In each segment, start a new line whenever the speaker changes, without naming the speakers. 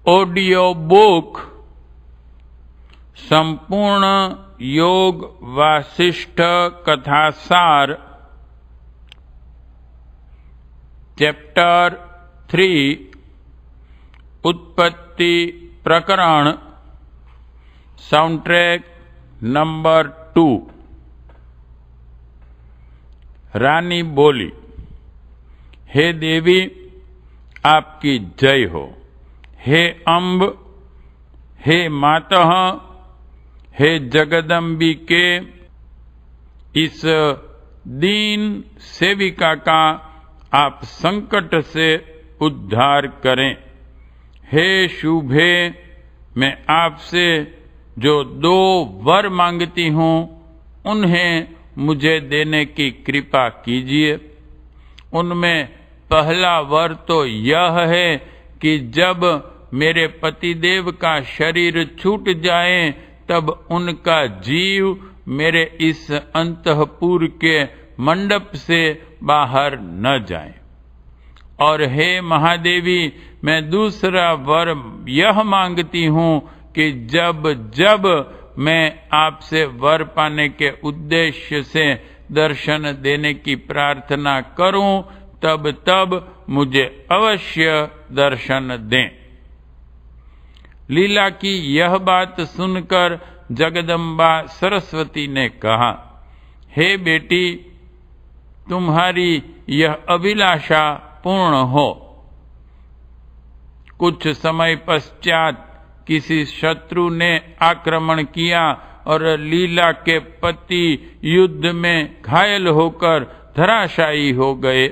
Audio book संपूर्ण योग वासिष्ठ कथासार chapter 3 उत्पत्ति प्रकरण साउंड ट्रैक नंबर 2। रानी बोली, हे देवी आपकी जय हो। हे अम्ब, हे मातः, हे जगदम्बिके, इस दीन सेविका का आप संकट से उद्धार करें। हे शुभे, मैं आपसे जो 2 वर मांगती हूँ उन्हें मुझे देने की कृपा कीजिए। उनमें पहला वर तो यह है कि जब मेरे पतिदेव का शरीर छूट जाए तब उनका जीव मेरे इस अंतःपुर के मंडप से बाहर न जाए। और हे महादेवी, मैं दूसरा वर यह मांगती हूँ कि जब जब मैं आपसे वर पाने के उद्देश्य से दर्शन देने की प्रार्थना करूं तब तब मुझे अवश्य दर्शन दें। लीला की यह बात सुनकर जगदम्बा सरस्वती ने कहा, हे बेटी, तुम्हारी यह अभिलाषा पूर्ण हो। कुछ समय पश्चात किसी शत्रु ने आक्रमण किया और लीला के पति युद्ध में घायल होकर धराशायी हो गए।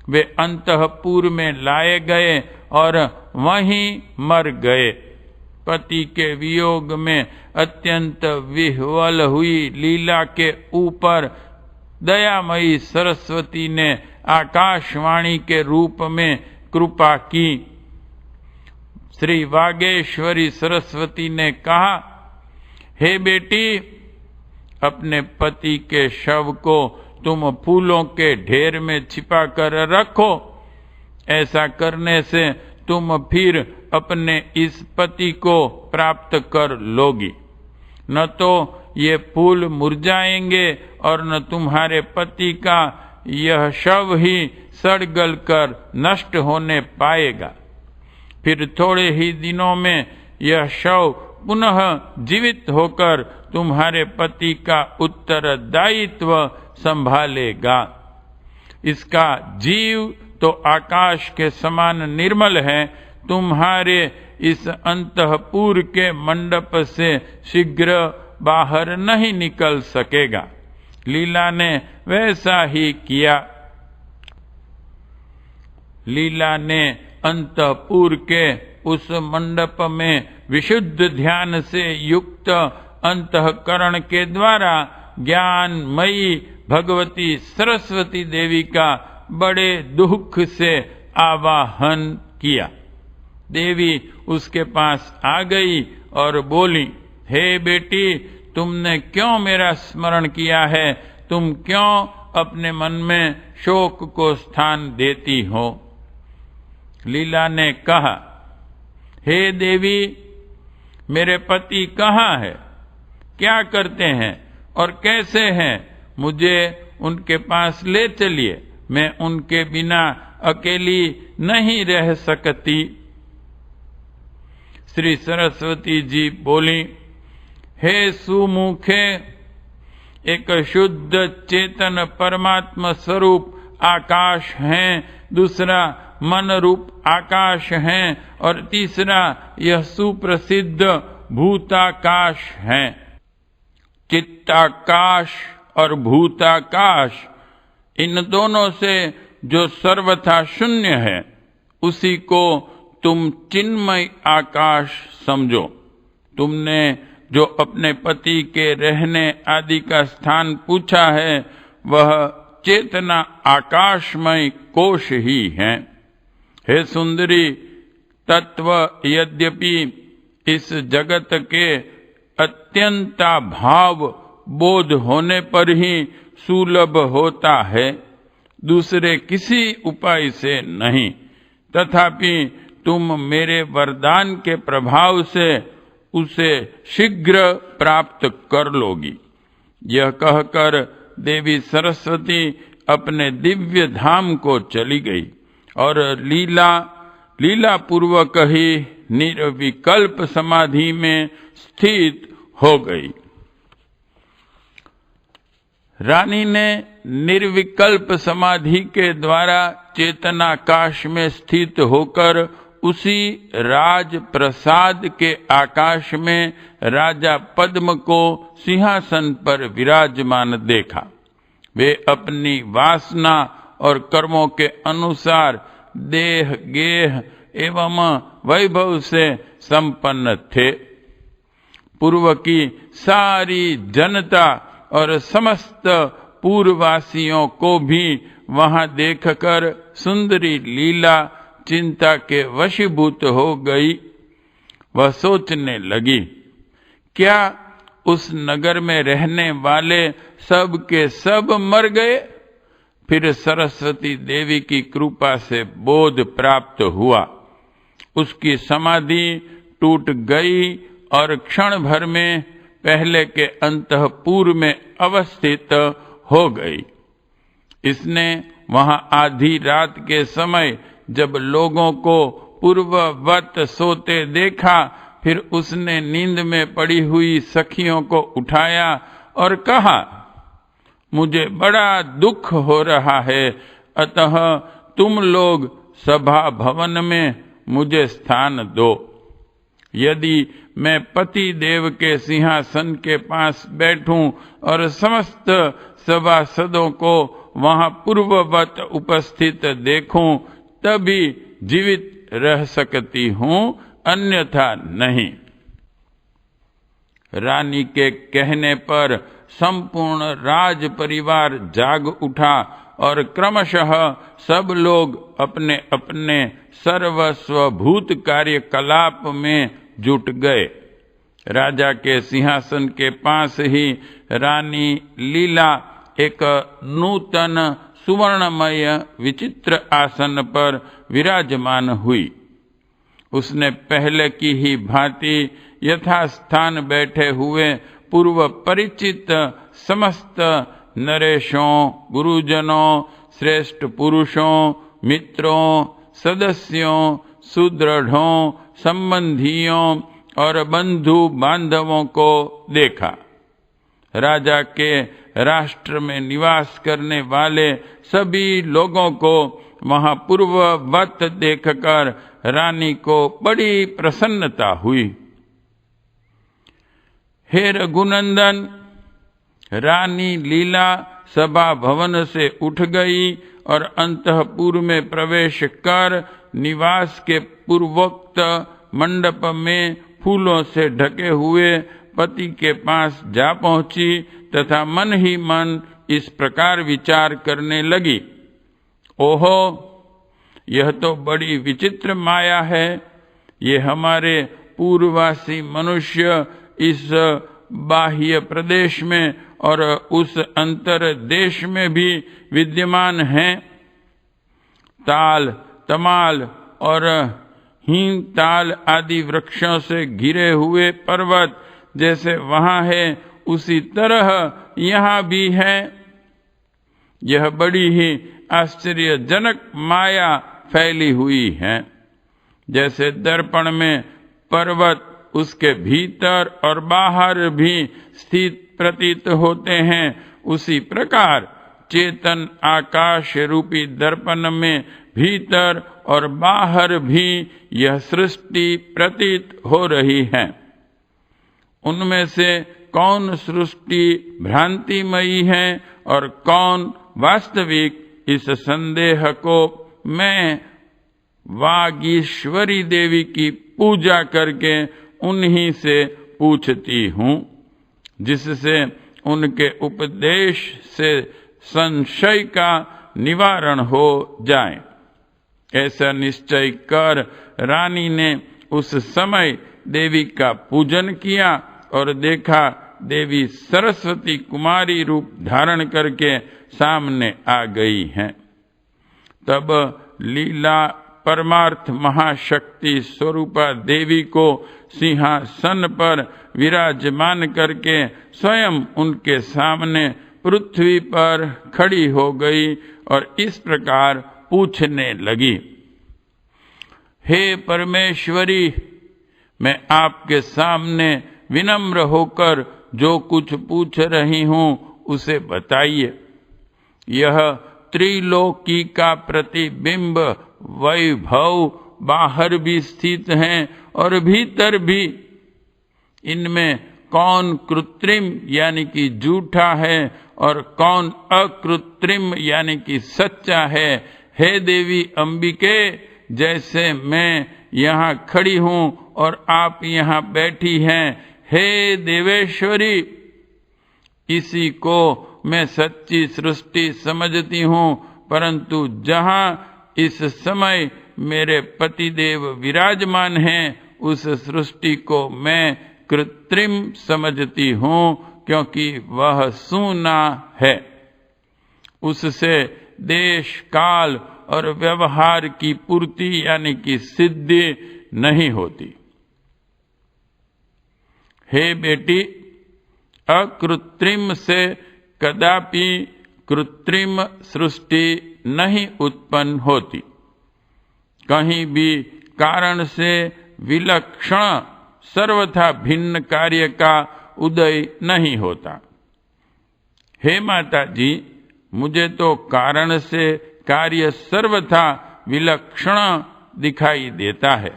वे अंतःपुर में लाए गए और वहीं मर गए। पति के वियोग में अत्यंत विह्वल हुई लीला के ऊपर दयामयी सरस्वती ने आकाशवाणी के रूप में कृपा की। श्री वागेश्वरी सरस्वती ने कहा, हे बेटी, अपने पति के शव को तुम फूलों के ढेर में छिपा कर रखो। ऐसा करने से तुम फिर अपने इस पति को प्राप्त कर लोगी। न तो ये फूल मुरझाएंगे और न तुम्हारे पति का यह शव ही सड़ गल कर नष्ट होने पाएगा। फिर थोड़े ही दिनों में यह शव पुनः जीवित होकर तुम्हारे पति का उत्तरदायित्व संभालेगा। इसका जीव तो आकाश के समान निर्मल है। तुम्हारे इस अंतःपुर के मंडप से शीघ्र बाहर नहीं निकल सकेगा। लीला ने वैसा ही किया। लीला ने अंतःपुर के उस मंडप में विशुद्ध ध्यान से युक्त अंतःकरण के द्वारा ज्ञानमयी भगवती सरस्वती देवी का बड़े दुख से आवाहन किया। देवी उसके पास आ गई और बोली, हे बेटी, तुमने क्यों मेरा स्मरण किया है? तुम क्यों अपने मन में शोक को स्थान देती हो? लीला ने कहा, हे देवी, मेरे पति कहाँ है? क्या करते हैं और कैसे हैं? मुझे उनके पास ले चलिए। मैं उनके बिना अकेली नहीं रह सकती। श्री सरस्वती जी बोली, हे सुमुखे, एक शुद्ध चेतन परमात्मा स्वरूप आकाश हैं, दूसरा मन रूप आकाश हैं और तीसरा यह सुप्रसिद्ध भूताकाश हैं। चित्ताकाश और भूताकाश, इन दोनों से जो सर्वथा शून्य है उसी को तुम चिन्मय आकाश समझो। तुमने जो अपने पति के रहने आदि का स्थान पूछा है वह चेतना आकाशमय कोश ही है। हे सुंदरी, तत्व यद्यपि इस जगत के अत्यंता भाव बोध होने पर ही सुलभ होता है, दूसरे किसी उपाय से नहीं। तथापि तुम मेरे वरदान के प्रभाव से उसे शीघ्र प्राप्त कर लोगी। यह कहकर देवी सरस्वती अपने दिव्य धाम को चली गई और लीला पूर्वक ही निर्विकल्प समाधि में स्थित हो गई। रानी ने निर्विकल्प समाधि के द्वारा चेतनाकाश में स्थित होकर उसी राज प्रसाद के आकाश में राजा पद्म को सिंहासन पर विराजमान देखा। वे अपनी वासना और कर्मों के अनुसार देह गेह एवं वैभव से संपन्न थे। पूर्व की सारी जनता और समस्त पूर्ववासियों को भी वहां देखकर सुंदरी लीला चिंता के वशीभूत हो गई। वह सोचने लगी, क्या उस नगर में रहने वाले सब के सब मर गए? फिर सरस्वती देवी की कृपा से बोध प्राप्त हुआ। उसकी समाधि टूट गई और क्षण भर में पहले के अंतःपुर में अवस्थित हो गई। इसने वहां आधी रात के समय जब लोगों को पूर्ववत सोते देखा, फिर उसने नींद में पड़ी हुई सखियों को उठाया और कहा, मुझे बड़ा दुख हो रहा है, अतः तुम लोग सभा भवन में मुझे स्थान दो। यदि मैं पति देव के सिंहासन के पास बैठूं और समस्त सभासदों को वहां पूर्ववत उपस्थित देखूं, तभी जीवित रह सकती हूं, अन्यथा नहीं। रानी के कहने पर संपूर्ण राज परिवार जाग उठा और क्रमशः सब लोग अपने अपने सर्वस्वभूत कार्यकलाप में जुट गए। राजा के सिंहासन के पास ही रानी लीला एक नूतन सुवर्णमय विचित्र आसन पर विराजमान हुई। उसने पहले की ही भांति यथास्थान बैठे हुए पूर्व परिचित समस्त नरेशों, गुरुजनों, श्रेष्ठ पुरुषों, मित्रों, सदस्यों, सुदृढ़ों, संबंधियों और बंधु बांधवों को देखा। राजा के राष्ट्र में निवास करने वाले सभी लोगों को वहां पूर्ववत देखकर रानी को बड़ी प्रसन्नता हुई। हे रघुनंदन, रानी लीला सभा भवन से उठ गई और अंतःपुर में प्रवेश कर निवास के पूर्वोक्त मंडप में फूलों से ढके हुए पति के पास जा पहुंची तथा मन ही मन इस प्रकार विचार करने लगी, ओहो, यह तो बड़ी विचित्र माया है। ये हमारे पूर्ववासी मनुष्य इस बाह्य प्रदेश में और उस अंतर देश में भी विद्यमान हैं। ताल, तमाल और हीन ताल आदि वृक्षों से घिरे हुए पर्वत जैसे वहां है, उसी तरह यहाँ भी है। यह बड़ी ही आश्चर्यजनक माया फैली हुई है। जैसे दर्पण में पर्वत उसके भीतर और बाहर भी स्थित प्रतीत होते हैं, उसी प्रकार चेतन आकाश रूपी दर्पण में भीतर और बाहर भी यह सृष्टि प्रतीत हो रही है। उनमें से कौन सृष्टि भ्रांतिमयी है और कौन वास्तविक, इस संदेह को मैं वागीश्वरी देवी की पूजा करके उन्हीं से पूछती हूँ, जिससे उनके उपदेश से संशय का निवारण हो जाए। ऐसा निश्चय कर रानी ने उस समय देवी का पूजन किया और देखा देवी सरस्वती कुमारी रूप धारण करके सामने आ गई हैं। तब लीला परमार्थ महाशक्ति स्वरूपा देवी को सिंहासन पर विराजमान करके स्वयं उनके सामने पृथ्वी पर खड़ी हो गई और इस प्रकार पूछने लगी, हे परमेश्वरी, मैं आपके सामने विनम्र होकर जो कुछ पूछ रही हूँ उसे बताइए। यह त्रिलोकी का प्रतिबिंब वैभव बाहर भी स्थित हैं और भीतर भी। इनमें कौन कृत्रिम यानी कि झूठा है और कौन अकृत्रिम यानी कि सच्चा है। हे देवी अंबिके, जैसे मैं यहाँ खड़ी हूँ और आप यहाँ बैठी हैं, हे देवेश्वरी, इसी को मैं सच्ची सृष्टि समझती हूँ, परंतु जहाँ इस समय मेरे पतिदेव विराजमान हैं, उस सृष्टि को मैं कृत्रिम समझती हूँ, क्योंकि वह सूना है। उससे देश काल और व्यवहार की पूर्ति यानी कि सिद्धि नहीं होती। हे बेटी, अकृत्रिम से कदापि कृत्रिम सृष्टि नहीं उत्पन्न होती। कहीं भी कारण से विलक्षण सर्वथा भिन्न कार्य का उदय नहीं होता। हे माता जी, मुझे तो कारण से कार्य सर्वथा विलक्षण दिखाई देता है।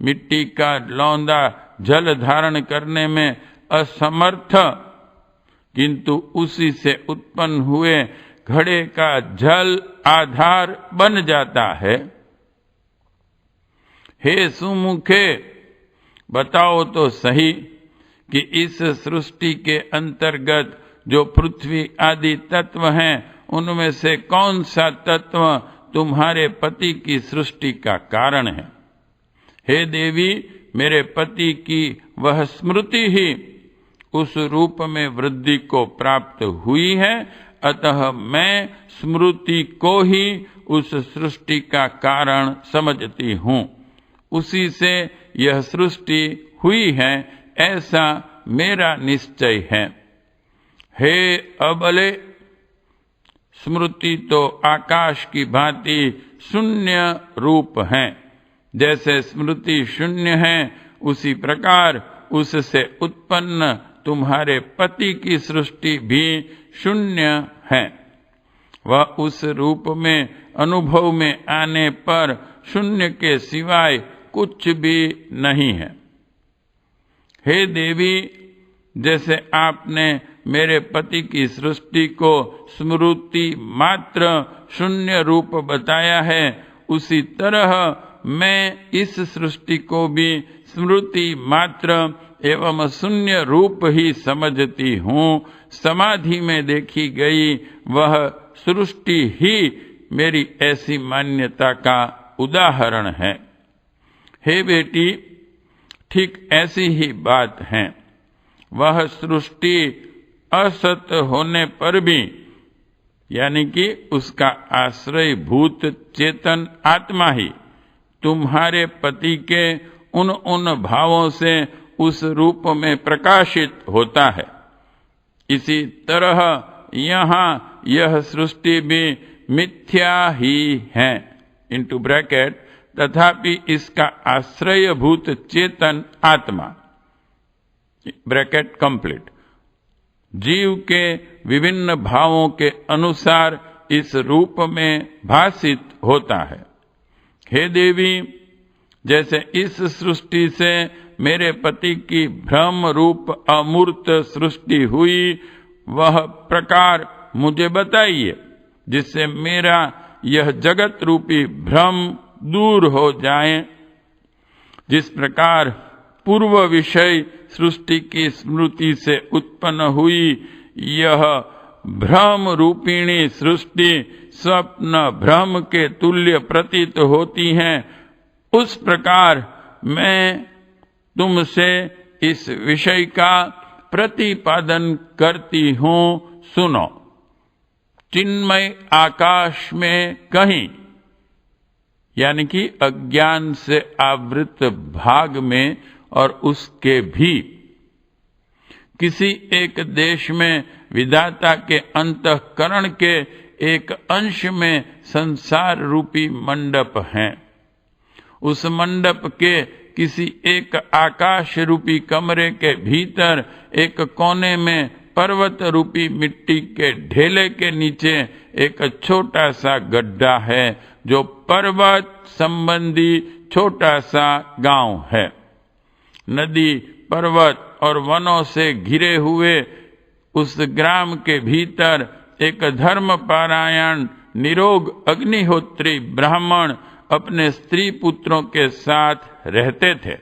मिट्टी का लौंदा जल धारण करने में असमर्थ, किंतु उसी से उत्पन्न हुए घड़े का जल आधार बन जाता है। हे सुमुखे, बताओ तो सही कि इस सृष्टि के अंतर्गत जो पृथ्वी आदि तत्व हैं, उनमें से कौन सा तत्व तुम्हारे पति की सृष्टि का कारण है। हे देवी, मेरे पति की वह स्मृति ही उस रूप में वृद्धि को प्राप्त हुई है, अतः मैं स्मृति को ही उस सृष्टि का कारण समझती हूँ। उसी से यह सृष्टि हुई है, ऐसा मेरा निश्चय है। हे अबले, स्मृति तो आकाश की भांति शून्य रूप है। जैसे स्मृति शून्य है, उसी प्रकार उससे उत्पन्न तुम्हारे पति की सृष्टि भी शून्य है। वह उस रूप में अनुभव में आने पर शून्य के सिवाय कुछ भी नहीं है। हे देवी, जैसे आपने मेरे पति की सृष्टि को स्मृति मात्र शून्य रूप बताया है, उसी तरह मैं इस सृष्टि को भी स्मृति मात्र एवं शून्य रूप ही समझती हूँ। समाधि में देखी गई वह सृष्टि ही मेरी ऐसी मान्यता का उदाहरण है। हे बेटी, ठीक ऐसी ही बात है। वह सृष्टि असत होने पर भी, यानी कि उसका आश्रय भूत चेतन आत्मा ही तुम्हारे पति के उन भावों से उस रूप में प्रकाशित होता है। इसी तरह यहाँ यह सृष्टि भी मिथ्या ही है इनटू ब्रैकेट, तथापि इसका आश्रयभूत चेतन आत्मा ब्रैकेट कंप्लीट जीव के विभिन्न भावों के अनुसार इस रूप में भासित होता है। हे देवी, जैसे इस सृष्टि से मेरे पति की भ्रम रूप अमूर्त सृष्टि हुई, वह प्रकार मुझे बताइए, जिससे मेरा यह जगत रूपी भ्रम दूर हो जाए। जिस प्रकार पूर्व विषय सृष्टि की स्मृति से उत्पन्न हुई यह भ्रम रूपिणी सृष्टि स्वप्न भ्रम के तुल्य प्रतीत होती है, उस प्रकार मैं तुमसे इस विषय का प्रतिपादन करती हूँ। सुनो, चिन्मय आकाश में कहीं यानी कि अज्ञान से आवृत भाग में और उसके भी किसी एक देश में विधाता के अंतःकरण के एक अंश में संसार रूपी मंडप है। उस मंडप के किसी एक आकाश रूपी कमरे के भीतर एक कोने में पर्वत रूपी मिट्टी के ढेले के नीचे एक छोटा सा गड्ढा है, जो पर्वत संबंधी छोटा सा गांव है। नदी, पर्वत और वनों से घिरे हुए उस ग्राम के भीतर एक धर्मपरायण निरोग अग्निहोत्री ब्राह्मण अपने स्त्री पुत्रों के साथ रहते थे।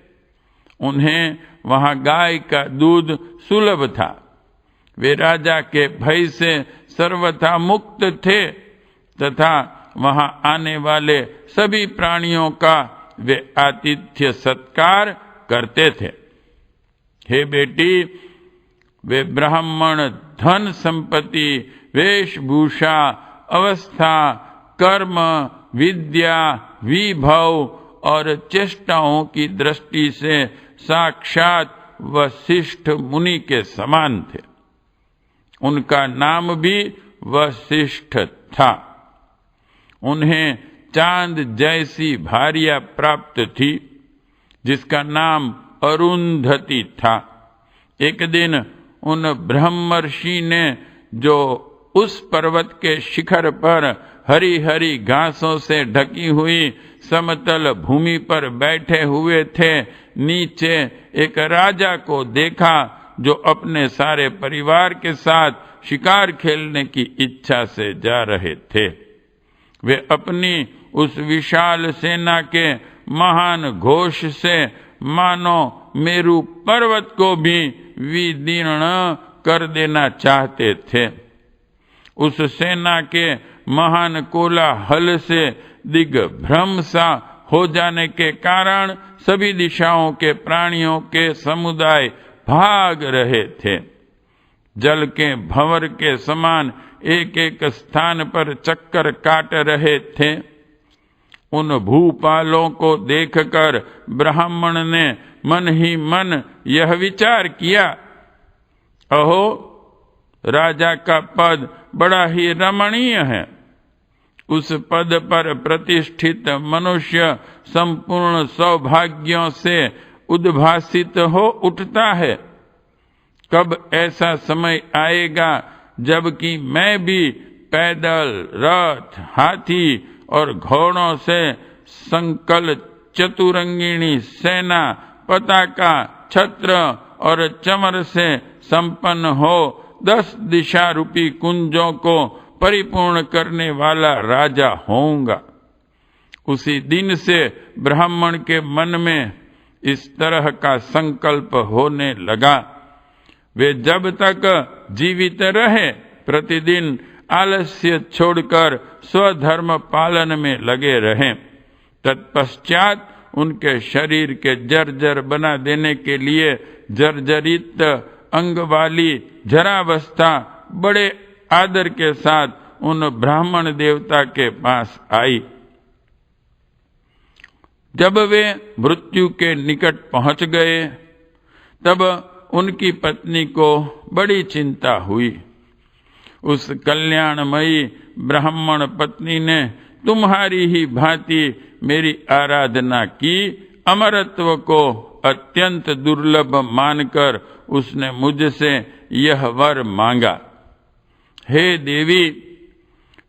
उन्हें वहां गाय का दूध सुलभ था। वे राजा के भय से सर्वथा मुक्त थे तथा वहां आने वाले सभी प्राणियों का वे आतिथ्य सत्कार करते थे। हे बेटी, वे ब्राह्मण धन संपत्ति, वेशभूषा, अवस्था, कर्म, विद्या, विभव और चेष्टाओं की दृष्टि से साक्षात वशिष्ठ मुनि के समान थे। उनका नाम भी वशिष्ठ था। उन्हें चांद जैसी भार्या प्राप्त थी, जिसका नाम अरुंधति था। एक दिन उन ब्रह्मर्षि ने, जो उस पर्वत के शिखर पर हरी हरी घासों से ढकी हुई समतल भूमि पर बैठे हुए थे, नीचे एक राजा को देखा जो अपने सारे परिवार के साथ शिकार खेलने की इच्छा से जा रहे थे। वे अपनी उस विशाल सेना के महान घोष से मानो मेरु पर्वत को भी विदीर्ण कर देना चाहते थे। उस सेना के महान कोलाहल से दिग्भ्रम सा हो जाने के कारण सभी दिशाओं के प्राणियों के समुदाय भाग रहे थे। जल के भंवर के समान एक एक स्थान पर चक्कर काट रहे थे। उन भूपालों को देखकर ब्राह्मण ने मन ही मन यह विचार किया, अहो, राजा का पद बड़ा ही रमणीय है। उस पद पर प्रतिष्ठित मनुष्य संपूर्ण सौभाग्यों से उद्भासित हो उठता है। कब ऐसा समय आएगा जबकि मैं भी पैदल, रथ, हाथी और घोड़ों से संकल चतुरंगिणी सेना, पताका, छत्र और चमर से संपन्न हो 10 दिशा रूपी कुंजों को परिपूर्ण करने वाला राजा होऊंगा। उसी दिन से ब्राह्मण के मन में इस तरह का संकल्प होने लगा। वे जब तक जीवित रहे प्रतिदिन आलस्य छोड़कर स्वधर्म पालन में लगे रहें। तत्पश्चात उनके शरीर के जर्जर बना देने के लिए जर्जरित अंग वाली जरावस्था बड़े आदर के साथ उन ब्राह्मण देवता के पास आई। जब वे मृत्यु के निकट पहुंच गए, तब उनकी पत्नी को बड़ी चिंता हुई। उस कल्याणमयी ब्राह्मण पत्नी ने तुम्हारी ही भांति मेरी आराधना की। अमरत्व को अत्यंत दुर्लभ मानकर उसने मुझसे यह वर मांगा, हे देवी,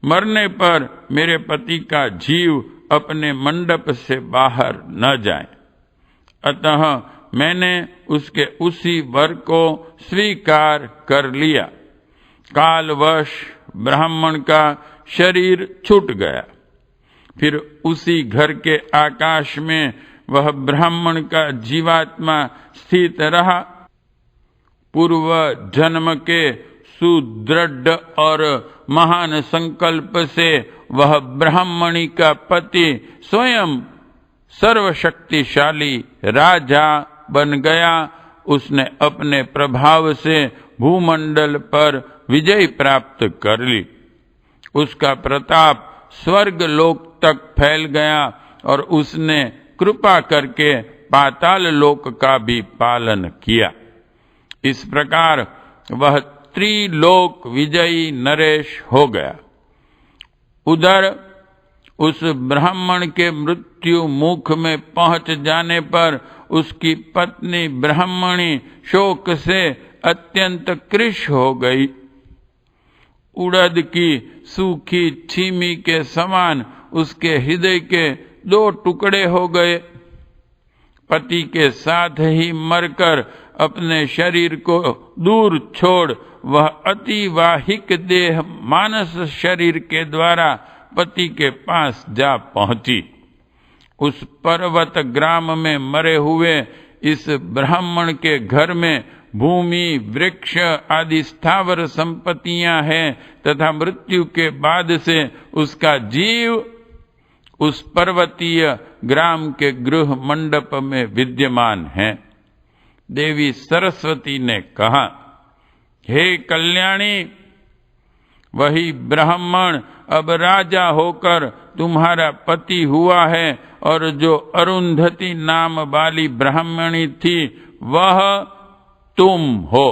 मरने पर मेरे पति का जीव अपने मंडप से बाहर न जाए। अतः मैंने उसके उसी वर को स्वीकार कर लिया। कालवश ब्राह्मण का शरीर छूट गया। फिर उसी घर के आकाश में वह ब्राह्मण का जीवात्मा स्थित रहा। पूर्व जन्म के सुदृढ़ और महान संकल्प से वह ब्राह्मणी का पति स्वयं सर्वशक्तिशाली राजा बन गया। उसने अपने प्रभाव से भूमंडल पर विजय प्राप्त कर ली। उसका प्रताप स्वर्ग लोक तक फैल गया और उसने कृपा करके पाताल लोक का भी पालन किया। इस प्रकार वह त्रिलोक विजयी नरेश हो गया। उधर उस ब्राह्मण के मृत्यु मुख में पहुंच जाने पर उसकी पत्नी ब्राह्मणी शोक से अत्यंत कृश हो गई। उड़द की सूखी छीमी के समान उसके हृदय के 2 टुकड़े हो गए। पति के साथ ही मरकर अपने शरीर को दूर छोड़ वह अतिवाहिक देह मानस शरीर के द्वारा पति के पास जा पहुंची। उस पर्वत ग्राम में मरे हुए इस ब्राह्मण के घर में भूमि, वृक्ष आदि स्थावर संपत्तियां हैं तथा मृत्यु के बाद से उसका जीव उस पर्वतीय ग्राम के गृह मंडप में विद्यमान है। देवी सरस्वती ने कहा, हे कल्याणी, वही ब्राह्मण अब राजा होकर तुम्हारा पति हुआ है और जो अरुंधति नाम वाली ब्राह्मणी थी वह तुम हो।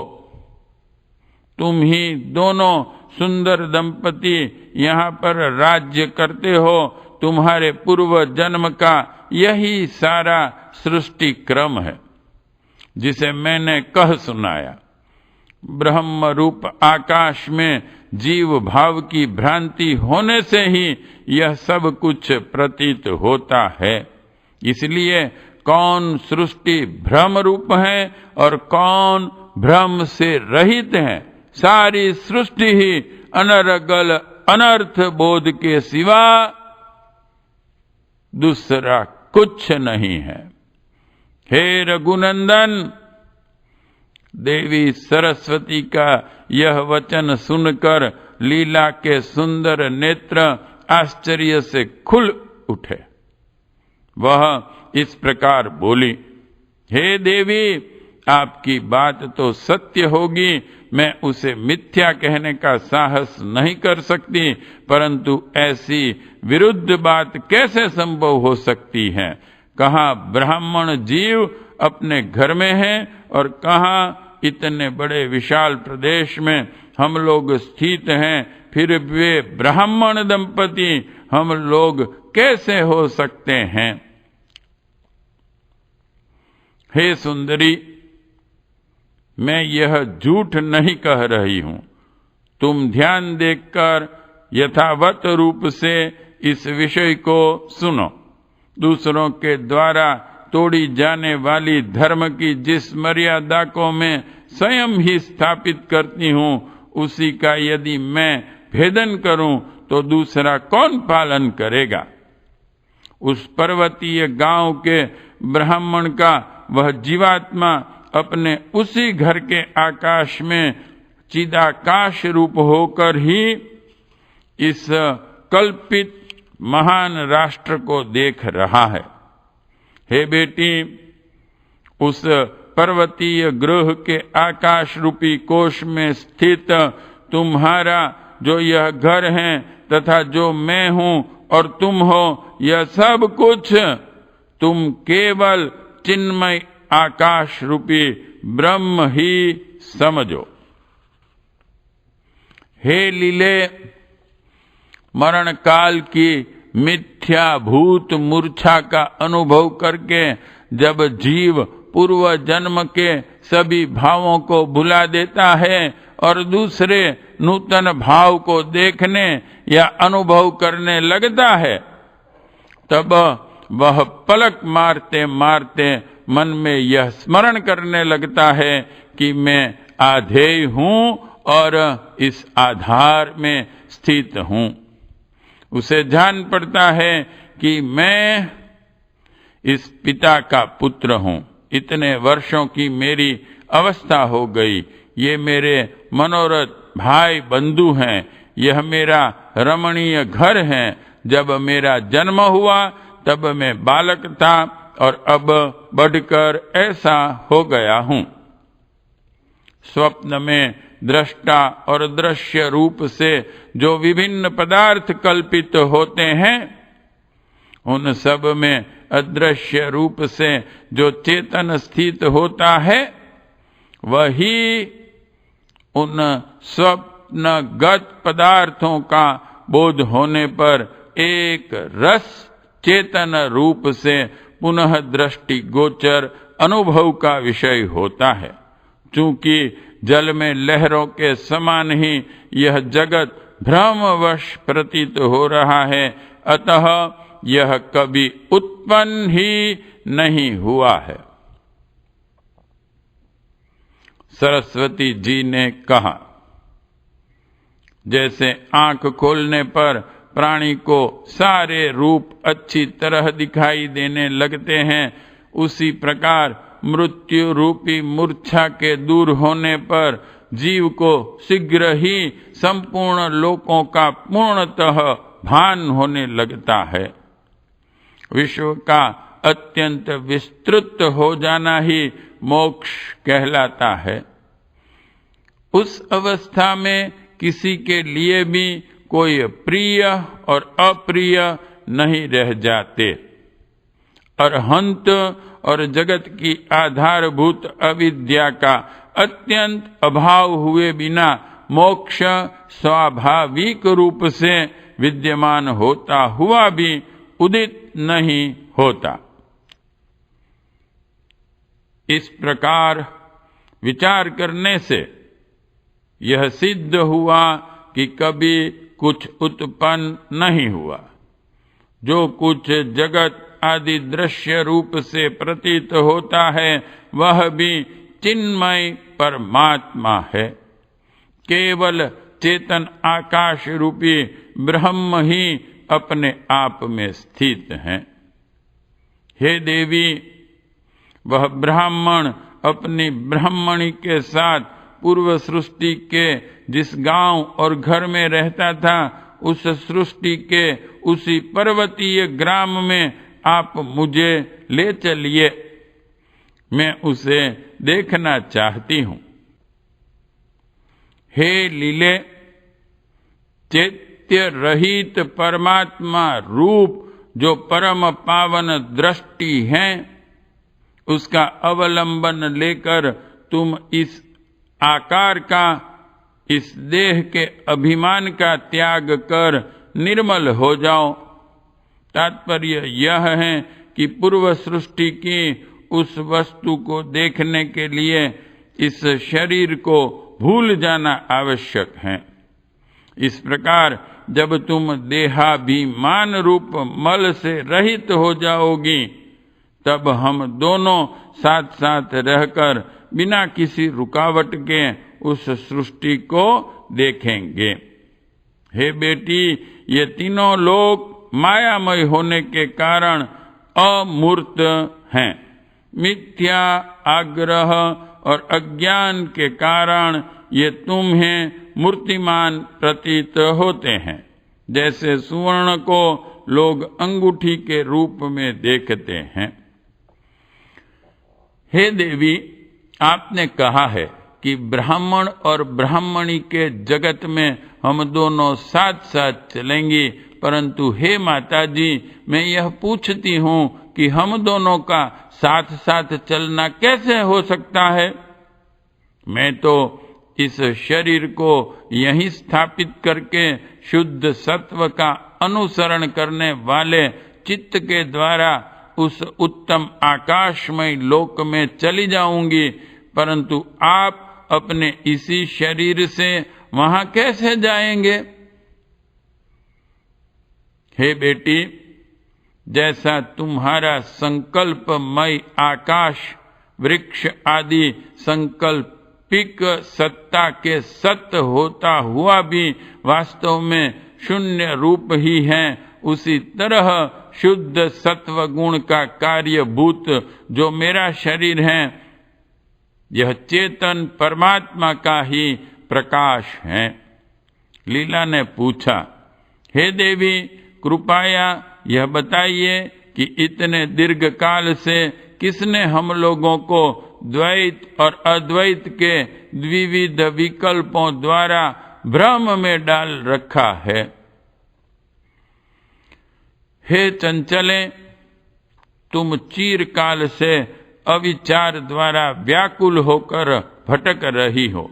तुम ही दोनों सुंदर दंपति यहाँ पर राज्य करते हो। तुम्हारे पूर्व जन्म का यही सारा सृष्टि क्रम है जिसे मैंने कह सुनाया। ब्रह्म रूप आकाश में जीव भाव की भ्रांति होने से ही यह सब कुछ प्रतीत होता है। इसलिए कौन सृष्टि भ्रम रूप है और कौन भ्रम से रहित है, सारी सृष्टि ही अनर्गल अनर्थ बोध के सिवा दूसरा कुछ नहीं है। हे रघुनंदन, देवी सरस्वती का यह वचन सुनकर लीला के सुंदर नेत्र आश्चर्य से खुल उठे। वह इस प्रकार बोली, हे देवी, आपकी बात तो सत्य होगी, मैं उसे मिथ्या कहने का साहस नहीं कर सकती, परंतु ऐसी विरुद्ध बात कैसे संभव हो सकती है। कहाँ ब्राह्मण जीव अपने घर में है और कहाँ इतने बड़े विशाल प्रदेश में हम लोग स्थित हैं, फिर वे ब्राह्मण दंपति हम लोग कैसे हो सकते हैं। हे सुंदरी, मैं यह झूठ नहीं कह रही हूं। तुम ध्यान देकर यथावत रूप से इस विषय को सुनो। दूसरों के द्वारा तोड़ी जाने वाली धर्म की जिस मर्यादा को मैं स्वयं ही स्थापित करती हूँ, उसी का यदि मैं भेदन करूं तो दूसरा कौन पालन करेगा। उस पर्वतीय गांव के ब्राह्मण का वह जीवात्मा अपने उसी घर के आकाश में चिदाकाश रूप होकर ही इस कल्पित महान राष्ट्र को देख रहा है। हे बेटी, उस पर्वतीय गृह के आकाश रूपी कोश में स्थित तुम्हारा जो यह घर है तथा जो मैं हूं और तुम हो, यह सब कुछ तुम केवल चिन्मय आकाश रूपी ब्रह्म ही समझो। हे लीले, मरण काल की मिथ्या भूत मूर्छा का अनुभव करके जब जीव पूर्व जन्म के सभी भावों को भुला देता है और दूसरे नूतन भाव को देखने या अनुभव करने लगता है, तब वह पलक मारते मारते मन में यह स्मरण करने लगता है कि मैं आधेय हूं और इस आधार में स्थित हूं। उसे जान पड़ता है कि मैं इस पिता का पुत्र हूं। इतने वर्षों की मेरी अवस्था हो गई। ये मेरे मनोरथ भाई बंधु हैं। यह मेरा रमणीय घर है। जब मेरा जन्म हुआ तब मैं बालक था और अब बढ़कर ऐसा हो गया हूं। स्वप्न में दृष्टा और दृश्य रूप से जो विभिन्न पदार्थ कल्पित होते हैं, उन सब में अदृश्य रूप से जो चेतन स्थित होता है, वही उन स्वप्नगत पदार्थों का बोध होने पर एक रस चेतन रूप से पुनः दृष्टि गोचर अनुभव का विषय होता है। चूंकि जल में लहरों के समान ही यह जगत भ्रमवश प्रतीत हो रहा है, अतः यह कभी उत्पन्न ही नहीं हुआ है। सरस्वती जी ने कहा, जैसे आंख खोलने पर प्राणी को सारे रूप अच्छी तरह दिखाई देने लगते हैं, उसी प्रकार मृत्यु रूपी मूर्छा के दूर होने पर जीव को शीघ्र ही संपूर्ण लोकों का पूर्णतः भान होने लगता है। विश्व का अत्यंत विस्तृत हो जाना ही मोक्ष कहलाता है। उस अवस्था में किसी के लिए भी कोई प्रिय और अप्रिय नहीं रह जाते। अरहंत और जगत की आधारभूत अविद्या का अत्यंत अभाव हुए बिना मोक्ष स्वाभाविक रूप से विद्यमान होता हुआ भी उदित नहीं होता। इस प्रकार विचार करने से यह सिद्ध हुआ कि कभी कुछ उत्पन्न नहीं हुआ। जो कुछ जगत आदि दृश्य रूप से प्रतीत होता है, वह भी चिन्मय परमात्मा है। केवल चेतन आकाश रूपी ब्रह्म ही अपने आप में स्थित है। हे देवी, वह ब्राह्मण अपनी ब्राह्मणी के साथ पूर्व सृष्टि के जिस गांव और घर में रहता था, उस सृष्टि के उसी पर्वतीय ग्राम में आप मुझे ले चलिए, मैं उसे देखना चाहती हूँ। हे लीले, चैत्य रहित परमात्मा रूप जो परम पावन दृष्टि है, उसका अवलंबन लेकर तुम इस आकार का, इस देह के अभिमान का त्याग कर निर्मल हो जाओ। तात्पर्य यह है कि पूर्व सृष्टि की उस वस्तु को देखने के लिए इस शरीर को भूल जाना आवश्यक है। इस प्रकार जब तुम देहाभिमान रूप मल से रहित हो जाओगी, तब हम दोनों साथ साथ रहकर बिना किसी रुकावट के उस सृष्टि को देखेंगे। हे बेटी, ये तीनों लोक मायामय होने के कारण अमूर्त हैं। मिथ्या आग्रह और अज्ञान के कारण ये तुम्हें मूर्तिमान प्रतीत होते हैं, जैसे सुवर्ण को लोग अंगूठी के रूप में देखते हैं। हे देवी, आपने कहा है कि ब्राह्मण और ब्राह्मणी के जगत में हम दोनों साथ साथ चलेंगे, परंतु हे माता जी, मैं यह पूछती हूँ कि हम दोनों का साथ साथ चलना कैसे हो सकता है? मैं तो इस शरीर को यहीं स्थापित करके शुद्ध सत्व का अनुसरण करने वाले चित्त के द्वारा उस उत्तम आकाशमय लोक में चली जाऊंगी, परंतु आप अपने इसी शरीर से वहां कैसे जाएंगे? हे बेटी, जैसा तुम्हारा संकल्पमय आकाश वृक्ष आदि संकल्पिक सत्ता के सत्य होता हुआ भी वास्तव में शून्य रूप ही है, उसी तरह शुद्ध सत्व गुण का कार्यभूत जो मेरा शरीर है, यह चेतन परमात्मा का ही प्रकाश है। लीला ने पूछा, हे देवी, कृपया यह बताइए कि इतने दीर्घ काल से किसने हम लोगों को द्वैत और अद्वैत के द्विविध विकल्पों द्वारा भ्रम में डाल रखा है? हे चंचले, तुम चिरकाल से अविचार द्वारा व्याकुल होकर भटक रही हो।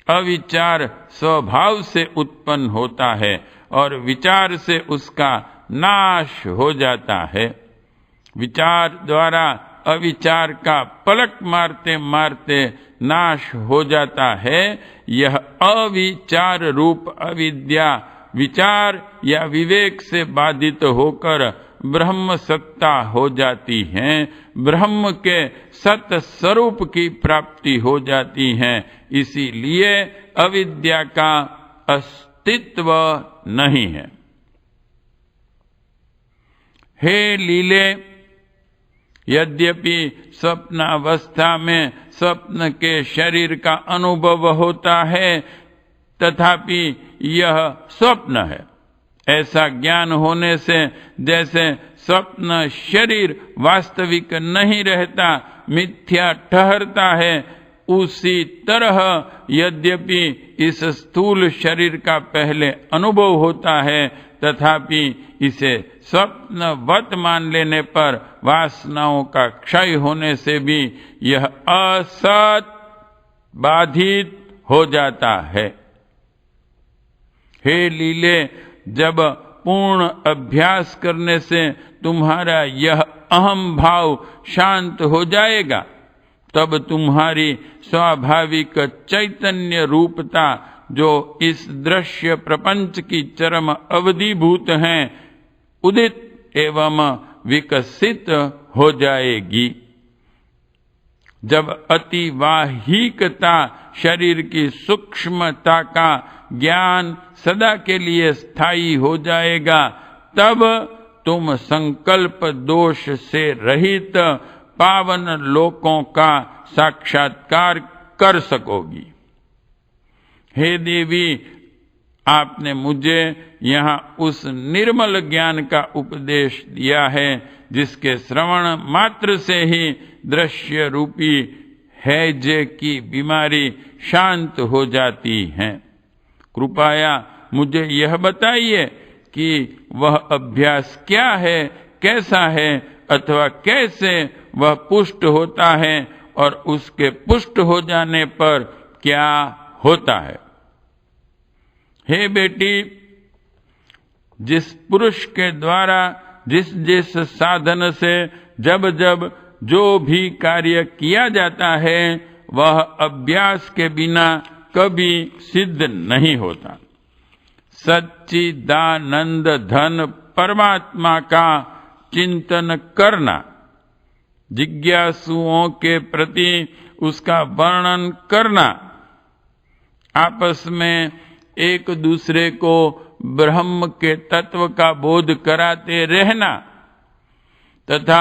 अविचार स्वभाव से उत्पन्न होता है और विचार से उसका नाश हो जाता है। विचार द्वारा अविचार का पलक मारते मारते नाश हो जाता है। यह अविचार रूप अविद्या विचार या विवेक से बाधित होकर ब्रह्म सत्ता हो जाती है, ब्रह्म के सत स्वरूप की प्राप्ति हो जाती है। इसीलिए अविद्या का अस्तित्व नहीं है। हे लीले, यद्यपि स्वप्नावस्था में स्वप्न के शरीर का अनुभव होता है, तथापि यह स्वप्न है। ऐसा ज्ञान होने से जैसे स्वप्न शरीर वास्तविक नहीं रहता, मिथ्या ठहरता है, उसी तरह यद्यपि इस स्थूल शरीर का पहले अनुभव होता है, तथापि इसे स्वप्नवत मान लेने पर वासनाओं का क्षय होने से भी यह असत बाधित हो जाता है। हे लीले, जब पूर्ण अभ्यास करने से तुम्हारा यह अहम भाव शांत हो जाएगा, तब तुम्हारी स्वाभाविक चैतन्य रूपता, जो इस दृश्य प्रपंच की चरम अवधिभूत हैं, उदित एवं विकसित हो जाएगी। जब अतिवाहिकता शरीर की सूक्ष्मता का ज्ञान सदा के लिए स्थायी हो जाएगा, तब तुम संकल्प दोष से रहित पावन लोकों का साक्षात्कार कर सकोगी। हे देवी, आपने मुझे यहाँ उस निर्मल ज्ञान का उपदेश दिया है जिसके श्रवण मात्र से ही दृश्य रूपी हैजे की बीमारी शांत हो जाती है। कृपया मुझे यह बताइए कि वह अभ्यास क्या है, कैसा है, अथवा कैसे वह पुष्ट होता है और उसके पुष्ट हो जाने पर क्या होता है। हे बेटी, जिस पुरुष के द्वारा जिस जिस साधन से जब जब जो भी कार्य किया जाता है, वह अभ्यास के बिना कभी सिद्ध नहीं होता। सच्चिदानंद धन परमात्मा का चिंतन करना, जिज्ञासुओं के प्रति उसका वर्णन करना, आपस में एक दूसरे को ब्रह्म के तत्व का बोध कराते रहना तथा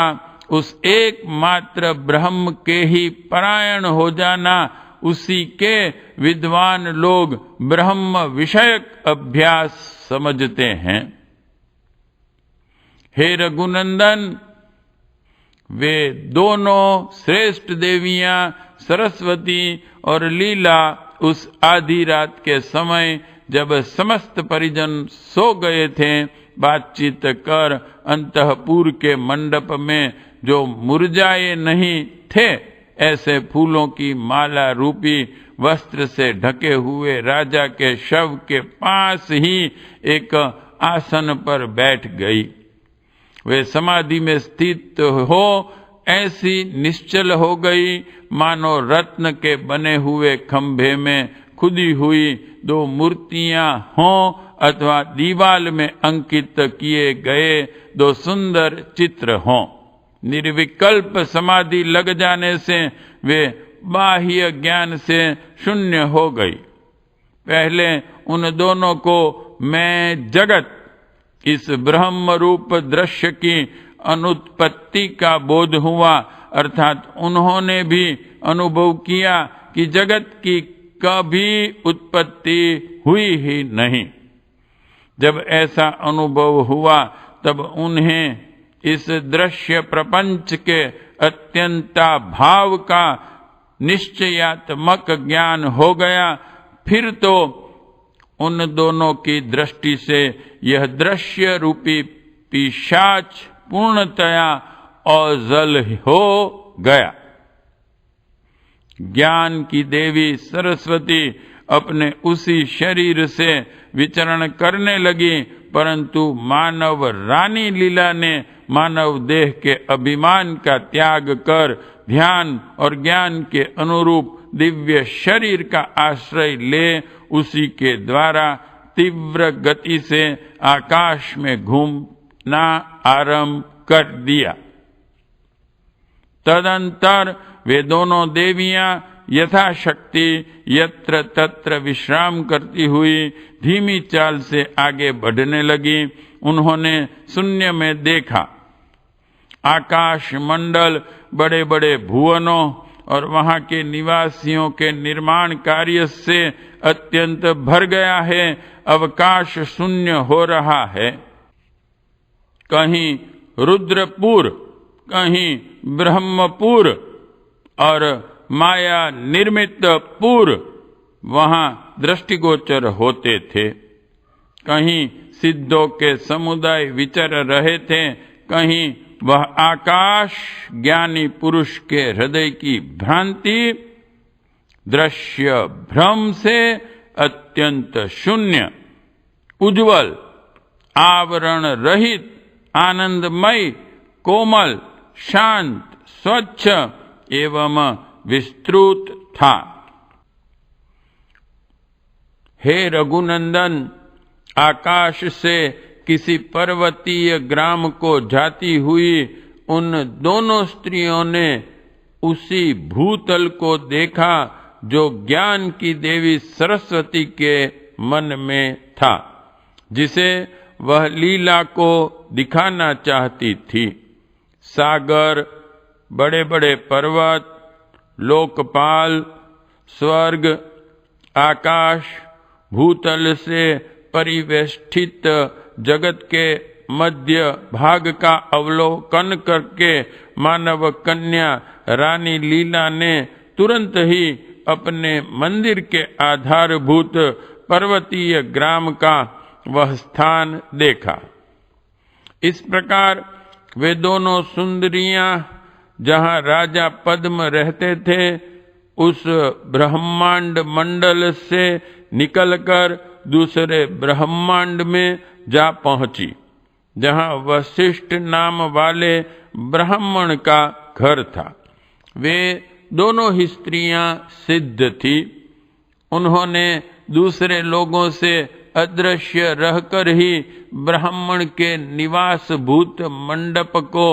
उस एकमात्र ब्रह्म के ही परायण हो जाना, उसी के विद्वान लोग ब्रह्म विषयक अभ्यास समझते हैं। हे रघुनंदन, वे दोनों श्रेष्ठ देवियां सरस्वती और लीला उस आधी रात के समय जब समस्त परिजन सो गए थे, बातचीत कर अंतःपुर के मंडप में जो मुरझाए नहीं थे, ऐसे फूलों की माला रूपी वस्त्र से ढके हुए राजा के शव के पास ही एक आसन पर बैठ गई। वे समाधि में स्थित हो ऐसी निश्चल हो गई मानो रत्न के बने हुए खंभे में खुदी हुई दो मूर्तियां हों अथवा दीवाल में अंकित किए गए दो सुंदर चित्र हों। निर्विकल्प समाधि लग जाने से वे बाह्य ज्ञान से शून्य हो गई। पहले उन दोनों को मैं जगत, इस ब्रह्म रूप दृश्य की अनुत्पत्ति का बोध हुआ, अर्थात उन्होंने भी अनुभव किया कि जगत की कभी उत्पत्ति हुई ही नहीं। जब ऐसा अनुभव हुआ तब उन्हें इस दृश्य प्रपंच के अत्यंता भाव का निश्चयात्मक ज्ञान हो गया। फिर तो उन दोनों की दृष्टि से यह दृश्य रूपी पिशाच पूर्णतया ओझल हो गया। ज्ञान की देवी सरस्वती अपने उसी शरीर से विचरण करने लगी, परंतु मानव रानी लीला ने मानव देह के अभिमान का त्याग कर ध्यान और ज्ञान के अनुरूप दिव्य शरीर का आश्रय ले उसी के द्वारा तीव्र गति से आकाश में घूमना आरंभ कर दिया। तदंतर वे दोनों देवियां यथाशक्ति यत्र तत्र विश्राम करती हुई धीमी चाल से आगे बढ़ने लगी। उन्होंने शून्य में देखा आकाश मंडल बड़े बड़े भुवनों और वहां के निवासियों के निर्माण कार्य से अत्यंत भर गया है। अवकाश शून्य हो रहा है। कहीं रुद्रपुर, कहीं ब्रह्मपुर और माया निर्मित पुर वहां दृष्टिगोचर होते थे। कहीं सिद्धों के समुदाय विचर रहे थे, कहीं वह आकाश ज्ञानी पुरुष के हृदय की भ्रांति दृश्य भ्रम से अत्यंत शून्य, उज्जवल, आवरण रहित, आनंदमय, कोमल, शांत, स्वच्छ एवं विस्तृत था। हे रघुनंदन, आकाश से किसी पर्वतीय ग्राम को जाती हुई उन दोनों स्त्रियों ने उसी भूतल को देखा जो ज्ञान की देवी सरस्वती के मन में था, जिसे वह लीला को दिखाना चाहती थी। सागर, बड़े बड़े पर्वत, लोकपाल, स्वर्ग, आकाश, भूतल से परिवेष्टित जगत के मध्य भाग का अवलोकन करके मानव कन्या रानी लीला ने तुरंत ही अपने मंदिर के आधारभूत पर्वतीय ग्राम का वह स्थान देखा। इस प्रकार वे दोनों सुंदरियां जहां राजा पद्म रहते थे उस ब्रह्मांड मंडल से निकलकर दूसरे ब्रह्मांड में जा पहुंची, जहां वशिष्ठ नाम वाले ब्राह्मण का घर था। वे दोनों ही स्त्रियां सिद्ध थी। उन्होंने दूसरे लोगों से अदृश्य रहकर ही ब्राह्मण के निवास भूत मंडप को,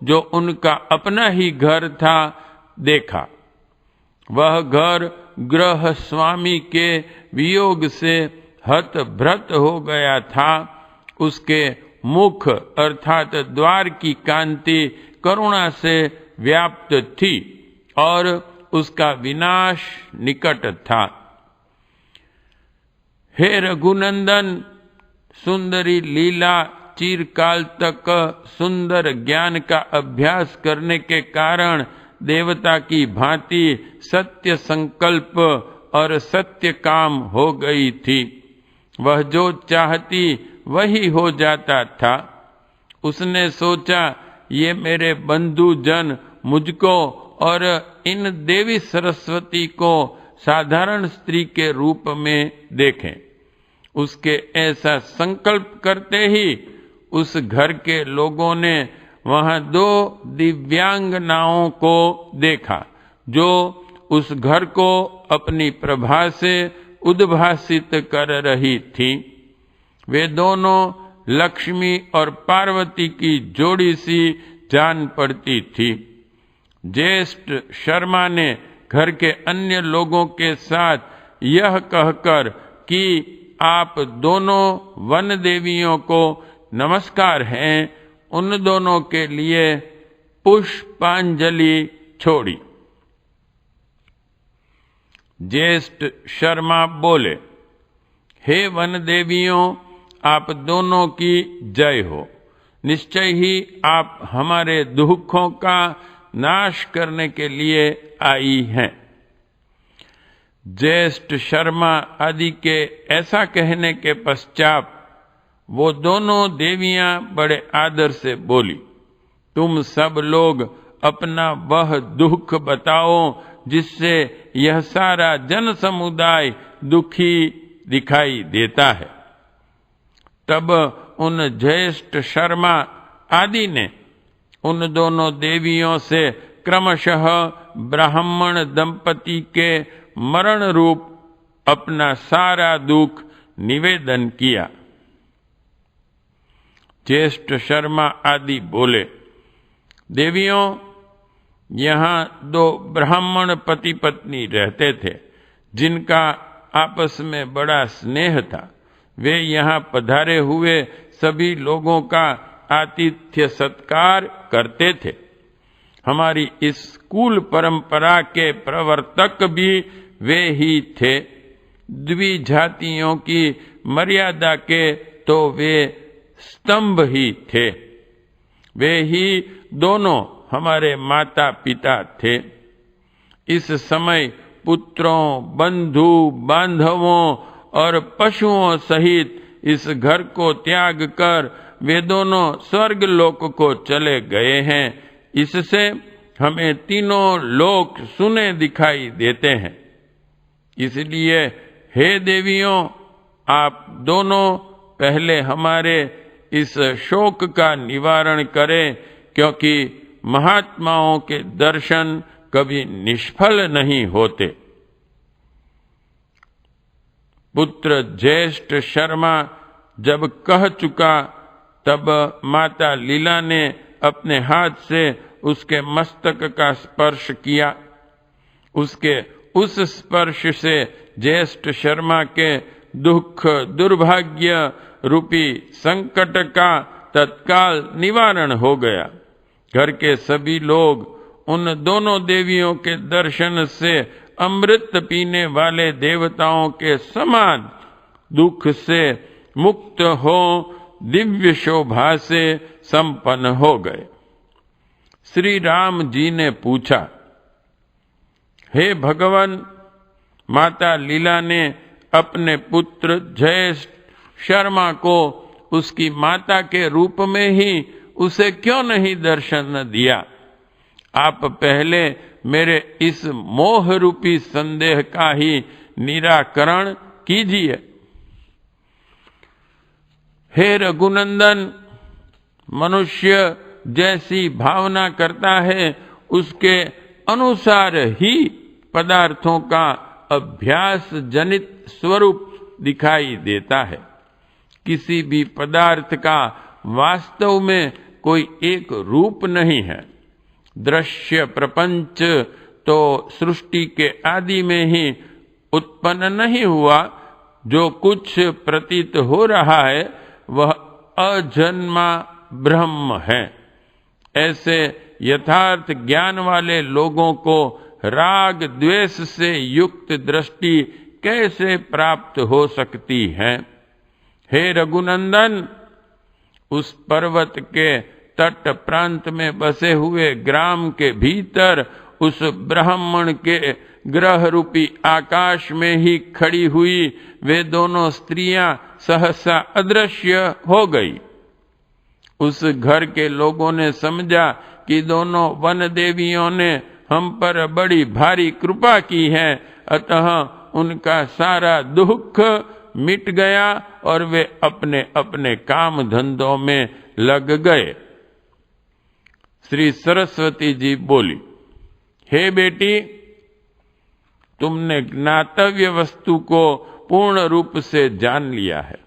जो उनका अपना ही घर था, देखा। वह घर गृह स्वामी के वियोग से हतभ्रत हो गया था। उसके मुख अर्थात द्वार की कांति करुणा से व्याप्त थी और उसका विनाश निकट था। हे रघुनंदन, सुंदरी लीला चिरकाल तक सुंदर ज्ञान का अभ्यास करने के कारण देवता की भांति सत्य संकल्प और सत्य काम हो गई थी। वह जो चाहती वही हो जाता था। उसने सोचा, ये मेरे बंधु जन मुझको और इन देवी सरस्वती को साधारण स्त्री के रूप में देखें। उसके ऐसा संकल्प करते ही उस घर के लोगों ने वहां दो दिव्यांगनाओं को देखा, जो उस घर को अपनी प्रभा से उद्भासित कर रही थी। वे दोनों लक्ष्मी और पार्वती की जोड़ी सी जान पड़ती थी। ज्येष्ठ शर्मा ने घर के अन्य लोगों के साथ यह कहकर कि आप दोनों वन देवियों को नमस्कार हैं, उन दोनों के लिए पुष्पांजलि छोड़ी। ज्येष्ठ शर्मा बोले, हे वन देवियों, आप दोनों की जय हो। निश्चय ही आप हमारे दुखों का नाश करने के लिए आई हैं। ज्येष्ठ शर्मा आदि के ऐसा कहने के पश्चात वो दोनों देवियां बड़े आदर से बोली, तुम सब लोग अपना वह दुख बताओ जिससे यह सारा जन समुदाय दुखी दिखाई देता है। तब उन ज्येष्ठ शर्मा आदि ने उन दोनों देवियों से क्रमशः ब्राह्मण दंपति के मरण रूप अपना सारा दुख निवेदन किया। ज्येष्ठ शर्मा आदि बोले, देवियों, यहाँ 2 ब्राह्मण पति पत्नी रहते थे जिनका आपस में बड़ा स्नेह था। वे यहाँ पधारे हुए सभी लोगों का आतिथ्य सत्कार करते थे। हमारी इस कुल परंपरा के प्रवर्तक भी वे ही थे। द्विजातियों की मर्यादा के तो वे स्तंभ ही थे। वे ही दोनों हमारे माता पिता थे। इस समय पुत्रों, बंधु बांधवों और पशुओं सहित इस घर को त्याग कर वे दोनों स्वर्ग लोक को चले गए हैं। इससे हमें तीनों लोक सुने दिखाई देते हैं। इसलिए हे देवियों, आप दोनों पहले हमारे इस शोक का निवारण करें, क्योंकि महात्माओं के दर्शन कभी निष्फल नहीं होते। पुत्र ज्येष्ठ शर्मा जब कह चुका, तब माता लीला ने अपने हाथ से उसके मस्तक का स्पर्श किया। उसके उस स्पर्श से ज्येष्ठ शर्मा के दुख दुर्भाग्य रूपी संकट का तत्काल निवारण हो गया। घर के सभी लोग उन दोनों देवियों के दर्शन से अमृत पीने वाले देवताओं के समान दुख से मुक्त हो दिव्य शोभा से संपन्न हो गए। श्री राम जी ने पूछा, हे भगवान, माता लीला ने अपने पुत्र ज्येष्ठ शर्मा को उसकी माता के रूप में ही उसे क्यों नहीं दर्शन दिया? आप पहले मेरे इस मोह रूपी संदेह का ही निराकरण कीजिए। हे रघुनंदन, मनुष्य जैसी भावना करता है उसके अनुसार ही पदार्थों का अभ्यास जनित स्वरूप दिखाई देता है। किसी भी पदार्थ का वास्तव में कोई एक रूप नहीं है। दृश्य प्रपंच तो सृष्टि के आदि में ही उत्पन्न नहीं हुआ। जो कुछ प्रतीत हो रहा है वह अजन्मा ब्रह्म है। ऐसे यथार्थ ज्ञान वाले लोगों को राग द्वेष से युक्त दृष्टि कैसे प्राप्त हो सकती है? हे रघुनंदन, उस पर्वत के तट प्रांत में बसे हुए ग्राम के भीतर उस ब्राह्मण के ग्रह रूपी आकाश में ही खड़ी हुई वे दोनों स्त्रियां सहसा अदृश्य हो गई। उस घर के लोगों ने समझा कि दोनों वन देवियों ने हम पर बड़ी भारी कृपा की है, अतः उनका सारा दुख मिट गया और वे अपने अपने काम धंधों में लग गए। श्री सरस्वती जी बोली, हे बेटी, तुमने ज्ञातव्य वस्तु को पूर्ण रूप से जान लिया है।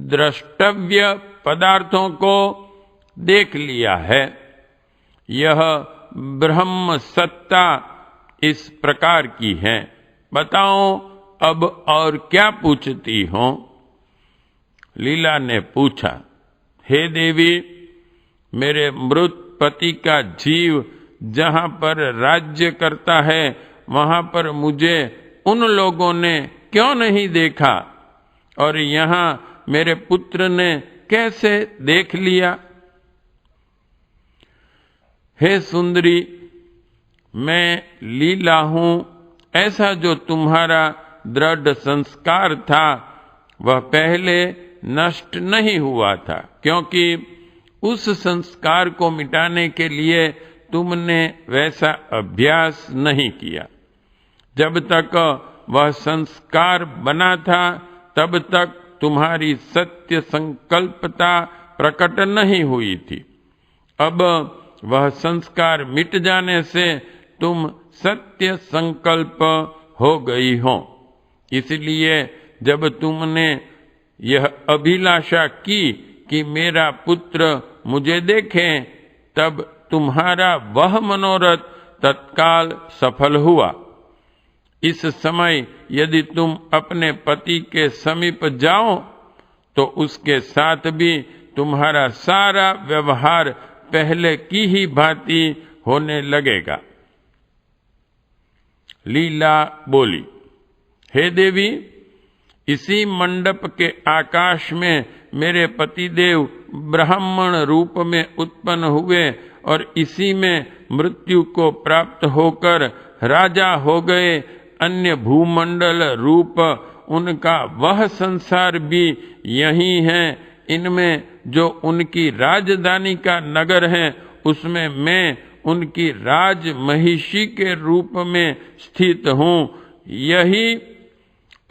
द्रष्टव्य पदार्थों को देख लिया है। यह ब्रह्म सत्ता इस प्रकार की है। बताओ अब और क्या पूछती हो? लीला ने पूछा, हे देवी, मेरे मृत पति का जीव जहां पर राज्य करता है वहां पर मुझे उन लोगों ने क्यों नहीं देखा और यहाँ मेरे पुत्र ने कैसे देख लिया? हे सुंदरी, मैं लीला हूं, ऐसा जो तुम्हारा दृढ़ संस्कार था वह पहले नष्ट नहीं हुआ था, क्योंकि उस संस्कार को मिटाने के लिए तुमने वैसा अभ्यास नहीं किया। जब तक वह संस्कार बना था तब तक तुम्हारी सत्य संकल्पता प्रकट नहीं हुई थी। अब वह संस्कार मिट जाने से तुम सत्य संकल्प हो गई हो। इसलिए जब तुमने यह अभिलाषा की कि मेरा पुत्र मुझे देखे, तब तुम्हारा वह मनोरथ तत्काल सफल हुआ। इस समय यदि तुम अपने पति के समीप जाओ तो उसके साथ भी तुम्हारा सारा व्यवहार पहले की ही भांति होने लगेगा। लीला बोली, हे देवी, इसी मंडप के आकाश में मेरे पतिदेव ब्राह्मण रूप में उत्पन्न हुए और इसी में मृत्यु को प्राप्त होकर राजा हो गए। अन्य भूमंडल रूप उनका वह संसार भी यही है। इनमें जो उनकी राजधानी का नगर है उसमें मैं उनकी राज महिषी के रूप में स्थित हूँ। यही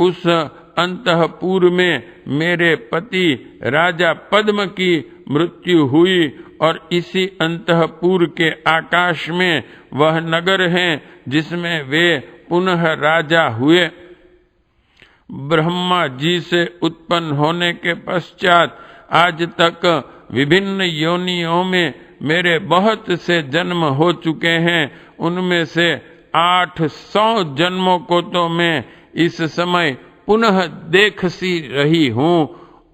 उस अंतःपुर में मेरे पति राजा पद्म की मृत्यु हुई और इसी अंतःपुर के आकाश में वह नगर है जिसमें वे पुनः राजा हुए। ब्रह्मा जी से उत्पन्न होने के पश्चात आज तक विभिन्न योनियों में मेरे बहुत से जन्म हो चुके हैं। उनमें से 800 जन्मों को तो मैं इस समय पुनः देख सी रही हूँ।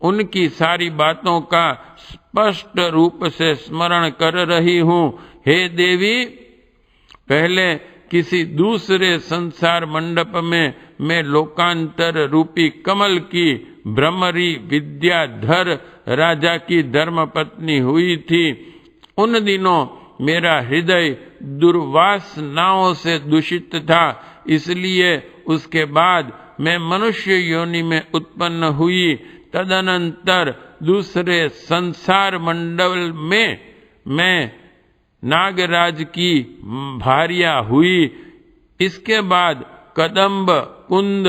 उनकी सारी बातों का स्पष्ट रूप से स्मरण कर रही हूँ। हे देवी, पहले किसी दूसरे संसार मंडप में मैं लोकांतर रूपी कमल की भ्रमरी विद्याधर राजा की धर्मपत्नी हुई थी। उन दिनों मेरा हृदय दुर्वासनाओं से दूषित था, इसलिए उसके बाद मैं मनुष्य योनि में उत्पन्न हुई। तदनंतर दूसरे संसार मंडल में मैं नागराज की भार्या हुई। इसके बाद कदम्ब, कुंद,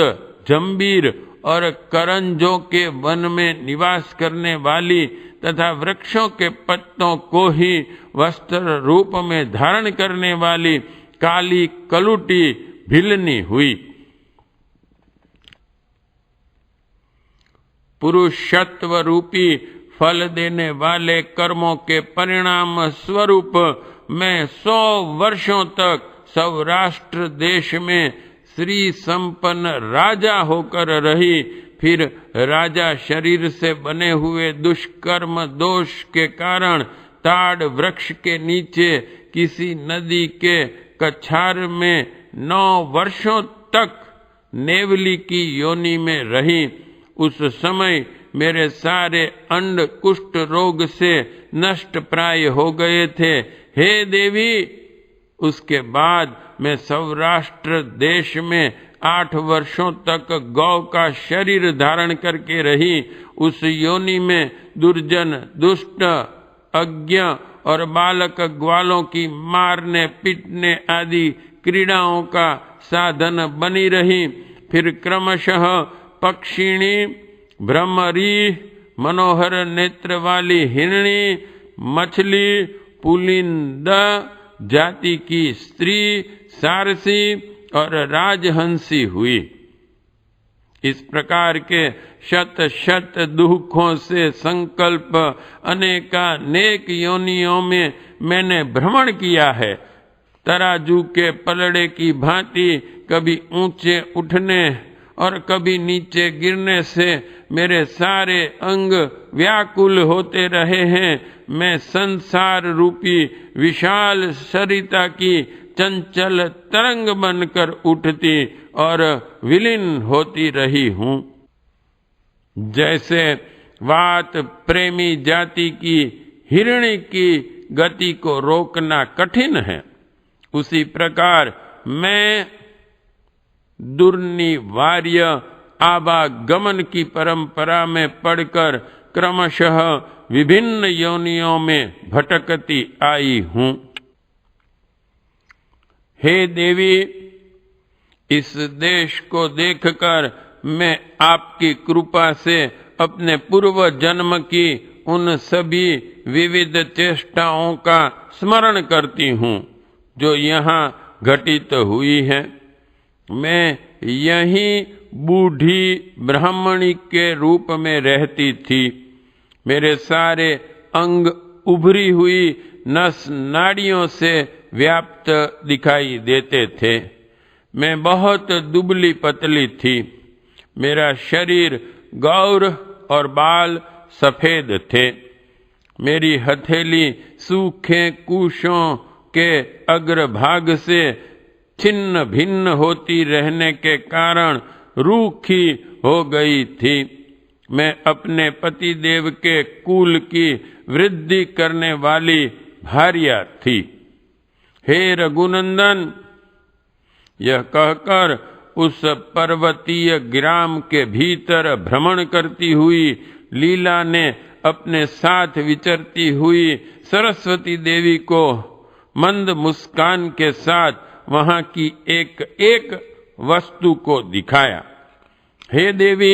जंबीर और करंजों के वन में निवास करने वाली तथा वृक्षों के पत्तों को ही वस्त्र रूप में धारण करने वाली काली कलुटी भिलनी हुई। पुरुषत्व रूपी फल देने वाले कर्मों के परिणाम स्वरूप मैं 100 वर्षों तक सौराष्ट्र देश में श्री संपन्न राजा होकर रही। फिर राजा शरीर से बने हुए दुष्कर्म दोष के कारण ताड़ वृक्ष के नीचे किसी नदी के कछार में 9 वर्षों तक नेवली की योनि में रही। उस समय मेरे सारे अंड कुष्ठ रोग से नष्ट प्राय हो गए थे। हे देवी, उसके बाद मैं सौराष्ट्र देश में 8 वर्षों तक गौ का शरीर धारण करके रही। उस योनि में दुर्जन, दुष्ट, अज्ञ और बालक ग्वालों की मारने पीटने आदि क्रीड़ाओं का साधन बनी रही। फिर क्रमशः पक्षिणी, भ्रमरी, मनोहर नेत्र वाली हिरणी, मछली, पुलिंद जाति की स्त्री, सारसी और राजहंसी हुई। इस प्रकार के शत शत दुखों से संकल्प अनेकानेक योनियों में मैंने भ्रमण किया है। तराजू के पलड़े की भांति कभी ऊंचे उठने और कभी नीचे गिरने से मेरे सारे अंग व्याकुल होते रहे हैं। मैं संसार रूपी विशाल सरिता की चंचल तरंग बनकर उठती और विलीन होती रही हूँ। जैसे वात प्रेमी जाति की हिरणी की गति को रोकना कठिन है, उसी प्रकार मैं दुर्निवार्य आवागमन की परंपरा में पढ़कर क्रमशः विभिन्न योनियों में भटकती आई हूँ। हे देवी, इस देश को देखकर मैं आपकी कृपा से अपने पूर्व जन्म की उन सभी विविध चेष्टाओं का स्मरण करती हूँ जो यहाँ घटित हुई है। मैं यहीं बूढ़ी ब्राह्मणी के रूप में रहती थी। मेरे सारे अंग उभरी हुई नस नाड़ियों से व्याप्त दिखाई देते थे। मैं बहुत दुबली पतली थी। मेरा शरीर गौर और बाल सफेद थे। मेरी हथेली सूखे कुशों के अग्रभाग से छिन्न भिन्न होती रहने के कारण रूखी हो गई थी। मैं अपने पतिदेव के कुल की वृद्धि करने वाली भार्या थी। हे रघुनंदन, यह कहकर उस पर्वतीय ग्राम के भीतर भ्रमण करती हुई लीला ने अपने साथ विचरती हुई सरस्वती देवी को मंद मुस्कान के साथ वहां की एक एक वस्तु को दिखाया। हे देवी,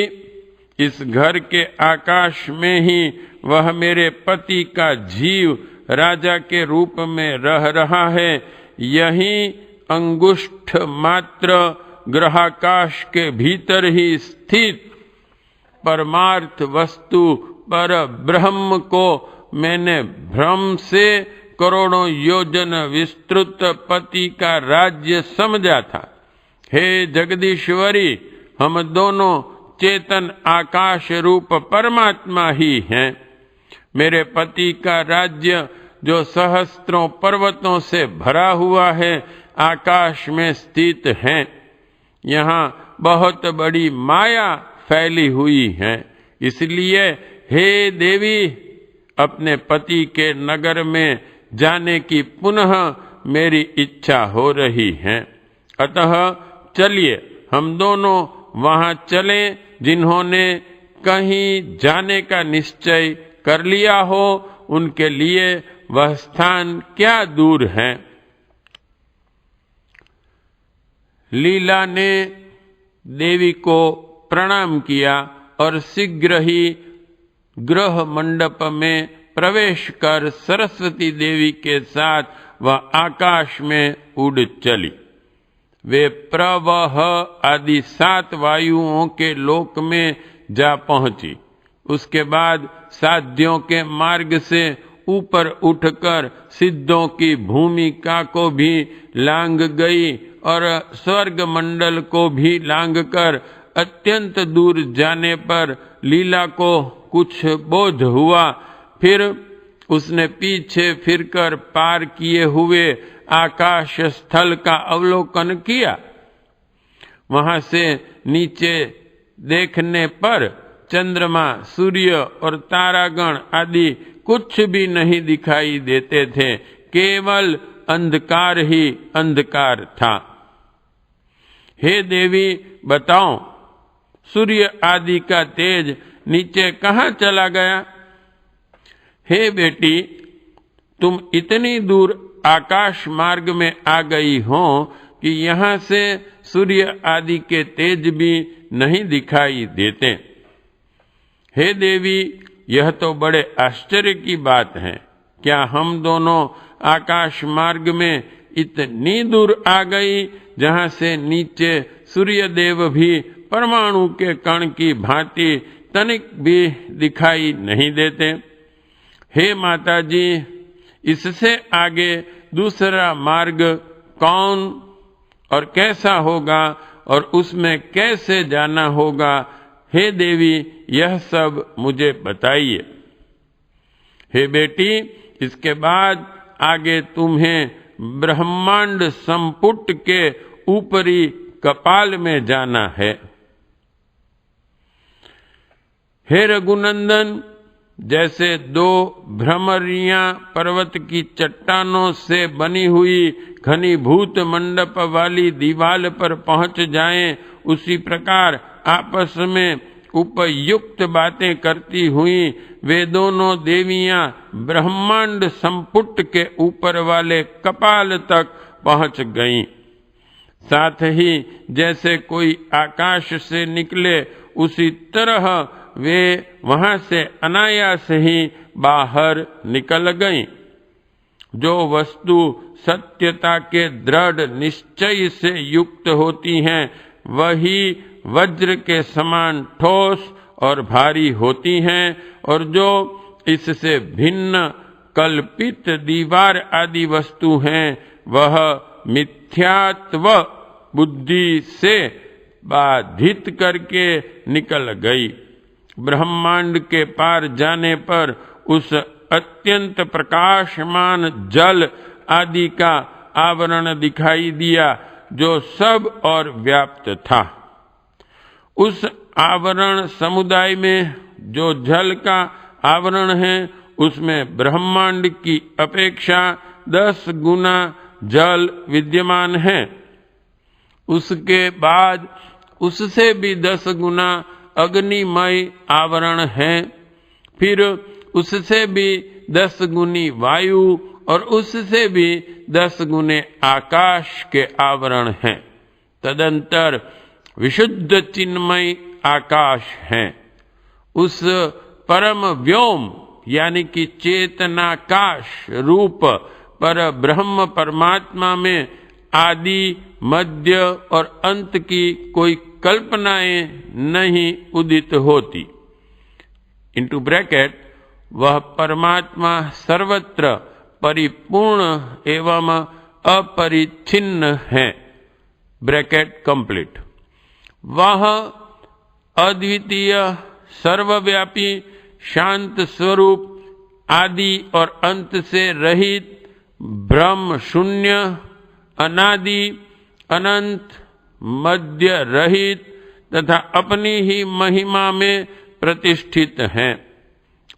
इस घर के आकाश में ही वह मेरे पति का जीव राजा के रूप में रह रहा है। यही अंगुष्ठ मात्र ग्रहाकाश के भीतर ही स्थित परमार्थ वस्तु पर ब्रह्म को मैंने भ्रम से करोड़ों योजन विस्तृत पति का राज्य समझा था। हे जगदीश्वरी, हम दोनों चेतन आकाश रूप परमात्मा ही हैं। मेरे पति का राज्य जो सहस्त्रों पर्वतों से भरा हुआ है, आकाश में स्थित है। यहाँ बहुत बड़ी माया फैली हुई है। इसलिए हे देवी, अपने पति के नगर में जाने की पुनः मेरी इच्छा हो रही है। अतः चलिए हम दोनों वहां चलें। जिन्होंने कहीं जाने का निश्चय कर लिया हो, उनके लिए वह स्थान क्या दूर है। लीला ने देवी को प्रणाम किया और शीघ्र ही गृह मंडप में प्रवेश कर सरस्वती देवी के साथ वह आकाश में उड़ चली। वे प्रवह आदि 7 वायुओं के लोक में जा पहुंची। उसके बाद साध्यों के मार्ग से ऊपर उठकर सिद्धों की भूमिका को भी लांग गई और स्वर्ग मंडल को भी लांघकर अत्यंत दूर जाने पर लीला को कुछ बोध हुआ। फिर उसने पीछे फिरकर पार किए हुए आकाश स्थल का अवलोकन किया। वहां से नीचे देखने पर चंद्रमा, सूर्य और तारागण आदि कुछ भी नहीं दिखाई देते थे। केवल अंधकार ही अंधकार था। हे देवी, बताओ, सूर्य आदि का तेज नीचे कहाँ चला गया? हे बेटी, तुम इतनी दूर आकाश मार्ग में आ गई हो कि यहाँ से सूर्य आदि के तेज भी नहीं दिखाई देते। हे देवी, यह तो बड़े आश्चर्य की बात है। क्या हम दोनों आकाश मार्ग में इतनी दूर आ गई जहाँ से नीचे सूर्य देव भी परमाणु के कण की भांति तनिक भी दिखाई नहीं देते? हे माता जी, इससे आगे दूसरा मार्ग कौन और कैसा होगा और उसमें कैसे जाना होगा? हे देवी, यह सब मुझे बताइए। हे बेटी, इसके बाद आगे तुम्हें ब्रह्मांड संपुट के ऊपरी कपाल में जाना है। हे रघुनंदन, जैसे 2 भ्रमरियां पर्वत की चट्टानों से बनी हुई घनीभूत मंडप वाली दीवार पर पहुंच जाएं, उसी प्रकार आपस में उपयुक्त बातें करती हुई वे दोनों देवियां ब्रह्मांड संपुट के ऊपर वाले कपाल तक पहुंच गईं। साथ ही जैसे कोई आकाश से निकले उसी तरह वे वहां से अनायास ही बाहर निकल गईं। जो वस्तु सत्यता के दृढ़ निश्चय से युक्त होती हैं, वही वज्र के समान ठोस और भारी होती हैं, और जो इससे भिन्न कल्पित दीवार आदि वस्तु हैं, वह मिथ्यात्व बुद्धि से बाधित करके निकल गई। ब्रह्मांड के पार जाने पर उस अत्यंत प्रकाशमान जल आदि का आवरण दिखाई दिया जो सब और व्याप्त था। उस आवरण समुदाय में जो जल का आवरण है, उसमें ब्रह्मांड की अपेक्षा 10 गुना जल विद्यमान है। उसके बाद उससे भी 10 गुना अग्निमय आवरण है, फिर उससे भी 10 गुनी वायु और उससे भी 10 गुने आकाश के आवरण हैं। तदंतर विशुद्ध चिन्मय आकाश है। उस परम व्योम यानी कि चेतनाकाश रूप पर ब्रह्म परमात्मा में आदि मध्य और अंत की कोई कल्पनाएं नहीं उदित होती। इनटू ब्रैकेट, वह परमात्मा सर्वत्र परिपूर्ण एवं अपरिच्छिन्न है। Bracket complete. वह अद्वितीय, सर्वव्यापी, शांत स्वरूप, आदि और अंत से रहित, ब्रह्म शून्य, अनादि, अनंत, मध्य रहित तथा अपनी ही महिमा में प्रतिष्ठित है।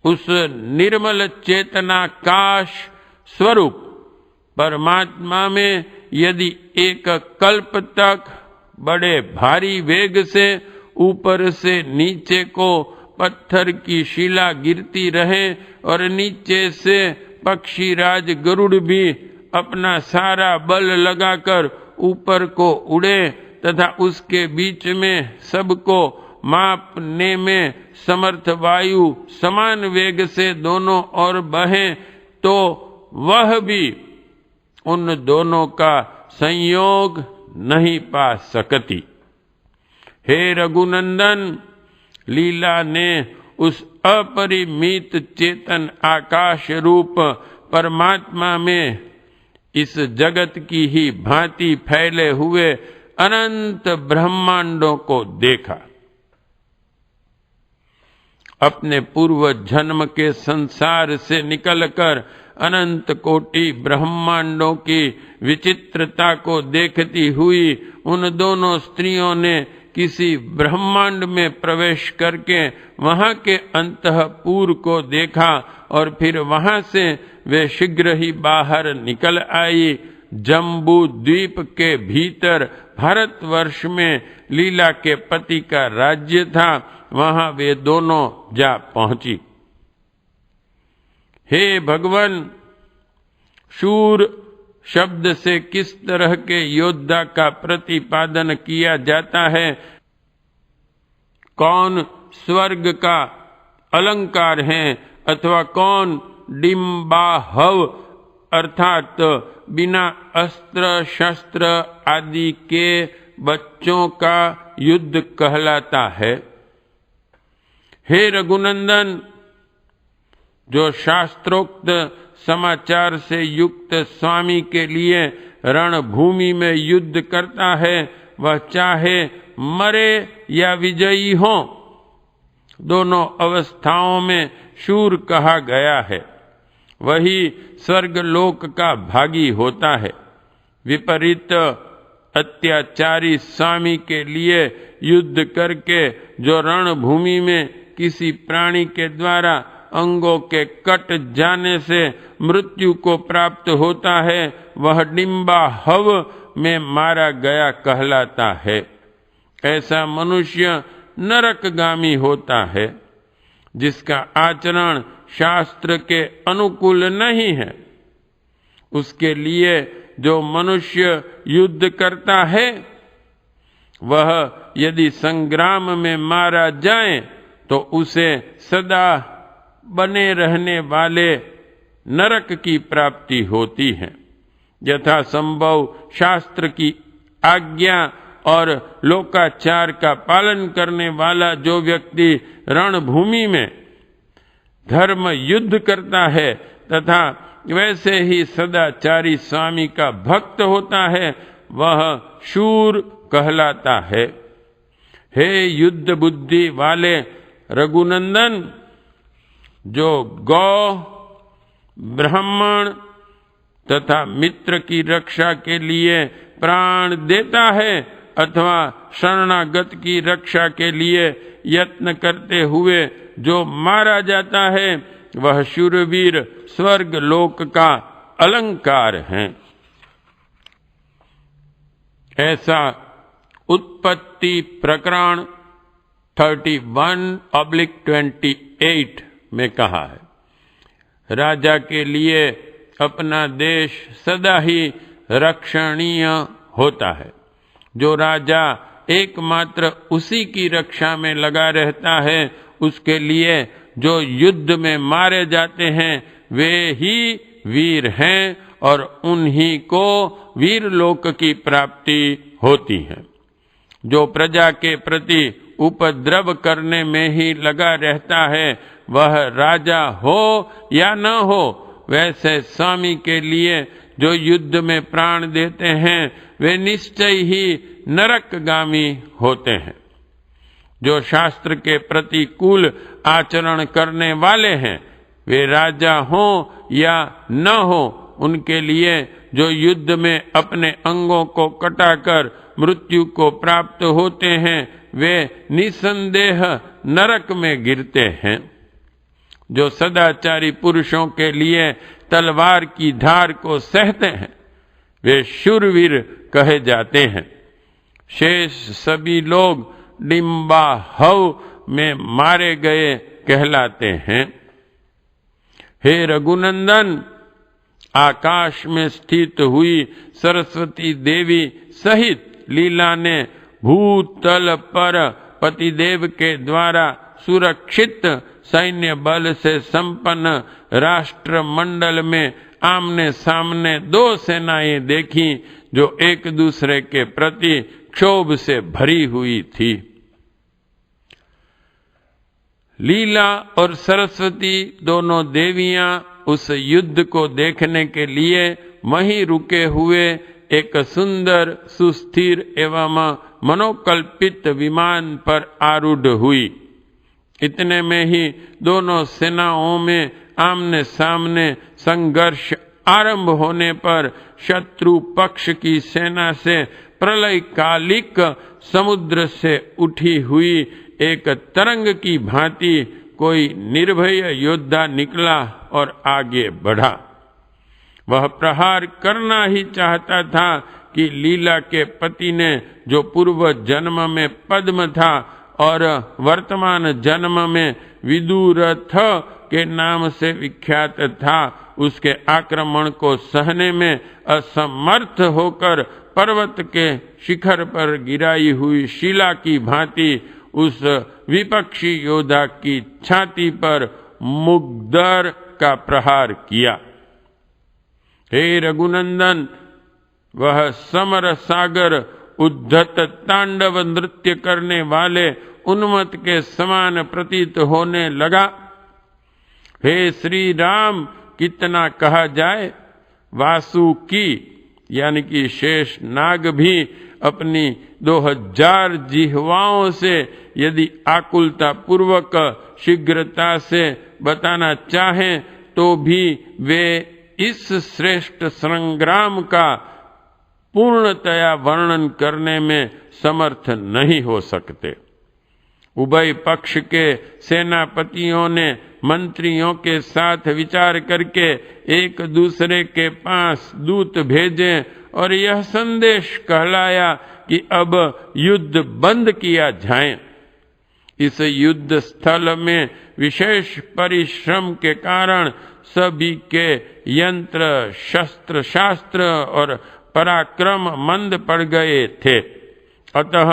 उस निर्मल चेतनाकाश स्वरूप परमात्मा में यदि एक कल्प तक बड़े भारी वेग से ऊपर से नीचे को पत्थर की शिला गिरती रहे और नीचे से पक्षीराज गरुड़ भी अपना सारा बल लगाकर ऊपर को उड़े तथा उसके बीच में सबको मापने में समर्थ वायु समान वेग से दोनों ओर बहे, तो वह भी उन दोनों का संयोग नहीं पा सकती। हे रघुनंदन, लीला ने उस अपरिमित चेतन आकाश रूप परमात्मा में इस जगत की ही भांति फैले हुए अनंत ब्रह्मांडों को देखा। अपने पूर्व जन्म के संसार से निकलकर अनंत कोटि ब्रह्मांडों की विचित्रता को देखती हुई उन दोनों स्त्रियों ने किसी ब्रह्मांड में प्रवेश करके वहां के अंतःपुर को देखा और फिर वहां से वे शीघ्र ही बाहर निकल आई। जम्बू द्वीप के भीतर भारतवर्ष में लीला के पति का राज्य था, वहां वे दोनों जा पहुंची। हे भगवान, शूर शब्द से किस तरह के योद्धा का प्रतिपादन किया जाता है? कौन स्वर्ग का अलंकार है अथवा कौन डिम्बाहव अर्थात बिना अस्त्र शस्त्र आदि के बच्चों का युद्ध कहलाता है? हे रघुनंदन, जो शास्त्रोक्त समाचार से युक्त स्वामी के लिए रणभूमि में युद्ध करता है, वह चाहे मरे या विजयी हो, दोनों अवस्थाओं में शूर कहा गया है। वही स्वर्गलोक का भागी होता है। विपरीत अत्याचारी स्वामी के लिए युद्ध करके जो रणभूमि में किसी प्राणी के द्वारा अंगों के कट जाने से मृत्यु को प्राप्त होता है, वह डिम्बाहव में मारा गया कहलाता है। ऐसा मनुष्य नरकगामी होता है। जिसका आचरण शास्त्र के अनुकूल नहीं है, उसके लिए जो मनुष्य युद्ध करता है, वह यदि संग्राम में मारा जाए तो उसे सदा बने रहने वाले नरक की प्राप्ति होती है। यथा संभव शास्त्र की आज्ञा और लोकाचार का पालन करने वाला जो व्यक्ति रणभूमि में धर्म युद्ध करता है तथा वैसे ही सदाचारी स्वामी का भक्त होता है, वह शूर कहलाता है। हे युद्ध बुद्धि वाले रघुनंदन, जो गौ, ब्राह्मण तथा मित्र की रक्षा के लिए प्राण देता है अथवा शरणागत की रक्षा के लिए यत्न करते हुए जो मारा जाता है, वह शूरवीर स्वर्ग लोक का अलंकार है। ऐसा उत्पत्ति प्रकरण 31/28 में कहा है। राजा के लिए अपना देश सदा ही रक्षणीय होता है। जो राजा एकमात्र उसी की रक्षा में लगा रहता है, उसके लिए जो युद्ध में मारे जाते हैं वे ही वीर हैं और उन्हीं को वीर लोक की प्राप्ति होती है। जो प्रजा के प्रति उपद्रव करने में ही लगा रहता है, वह राजा हो या न हो, वैसे स्वामी के लिए जो युद्ध में प्राण देते हैं वे निश्चय ही नरकगामी होते हैं। जो शास्त्र के प्रतिकूल आचरण करने वाले हैं, वे राजा हो या न हो, उनके लिए जो युद्ध में अपने अंगों को कटाकर मृत्यु को प्राप्त होते हैं, वे निसंदेह नरक में गिरते हैं। जो सदाचारी पुरुषों के लिए तलवार की धार को सहते हैं, वे शूरवीर कहे जाते हैं। शेष सभी लोग डिम्बाहव में मारे गए कहलाते हैं। हे रघुनंदन, आकाश में स्थित हुई सरस्वती देवी सहित लीला ने भूतल पर पतिदेव के द्वारा सुरक्षित सैन्य बल से संपन्न राष्ट्र मंडल में आमने सामने दो सेनाएं देखी, जो एक दूसरे के प्रति क्षोभ से भरी हुई थी। लीला और सरस्वती दोनों देवियां उस युद्ध को देखने के लिए वहीं रुके हुए एक सुंदर, सुस्थिर एवं मनोकल्पित विमान पर आरूढ़ हुई। इतने में ही दोनों सेनाओं में आमने सामने संघर्ष आरंभ होने पर शत्रु पक्ष की सेना से प्रलयकालिक समुद्र से उठी हुई एक तरंग की भांति कोई निर्भय योद्धा निकला और आगे बढ़ा। वह प्रहार करना ही चाहता था कि लीला के पति ने, जो पूर्व जन्म में पद्म था और वर्तमान जन्म में विदुरथ के नाम से विख्यात था, उसके आक्रमण को सहने में असमर्थ होकर पर्वत के शिखर पर गिराई हुई शिला की भांति उस विपक्षी योद्धा की छाती पर मुग्दर का प्रहार किया। हे रघुनंदन, वह समर सागर उद्धत तांडव नृत्य करने वाले उन्मत्त के समान प्रतीत होने लगा। हे श्री राम, कितना कहा जाए, वासुकी यानी कि शेष नाग भी अपनी 2000 जिह्वाओं से यदि आकुलता पूर्वक शीघ्रता से बताना चाहें तो भी वे इस श्रेष्ठ संग्राम का पूर्णतया वर्णन करने में समर्थ नहीं हो सकते। उभय पक्ष के सेनापतियों ने मंत्रियों के साथ विचार करके एक दूसरे के पास दूत भेजे और यह संदेश कहलाया कि अब युद्ध बंद किया जाए। इस युद्ध स्थल में विशेष परिश्रम के कारण सभी के यंत्र, शस्त्र, शास्त्र और पराक्रम मंद पड़ गए थे। अतः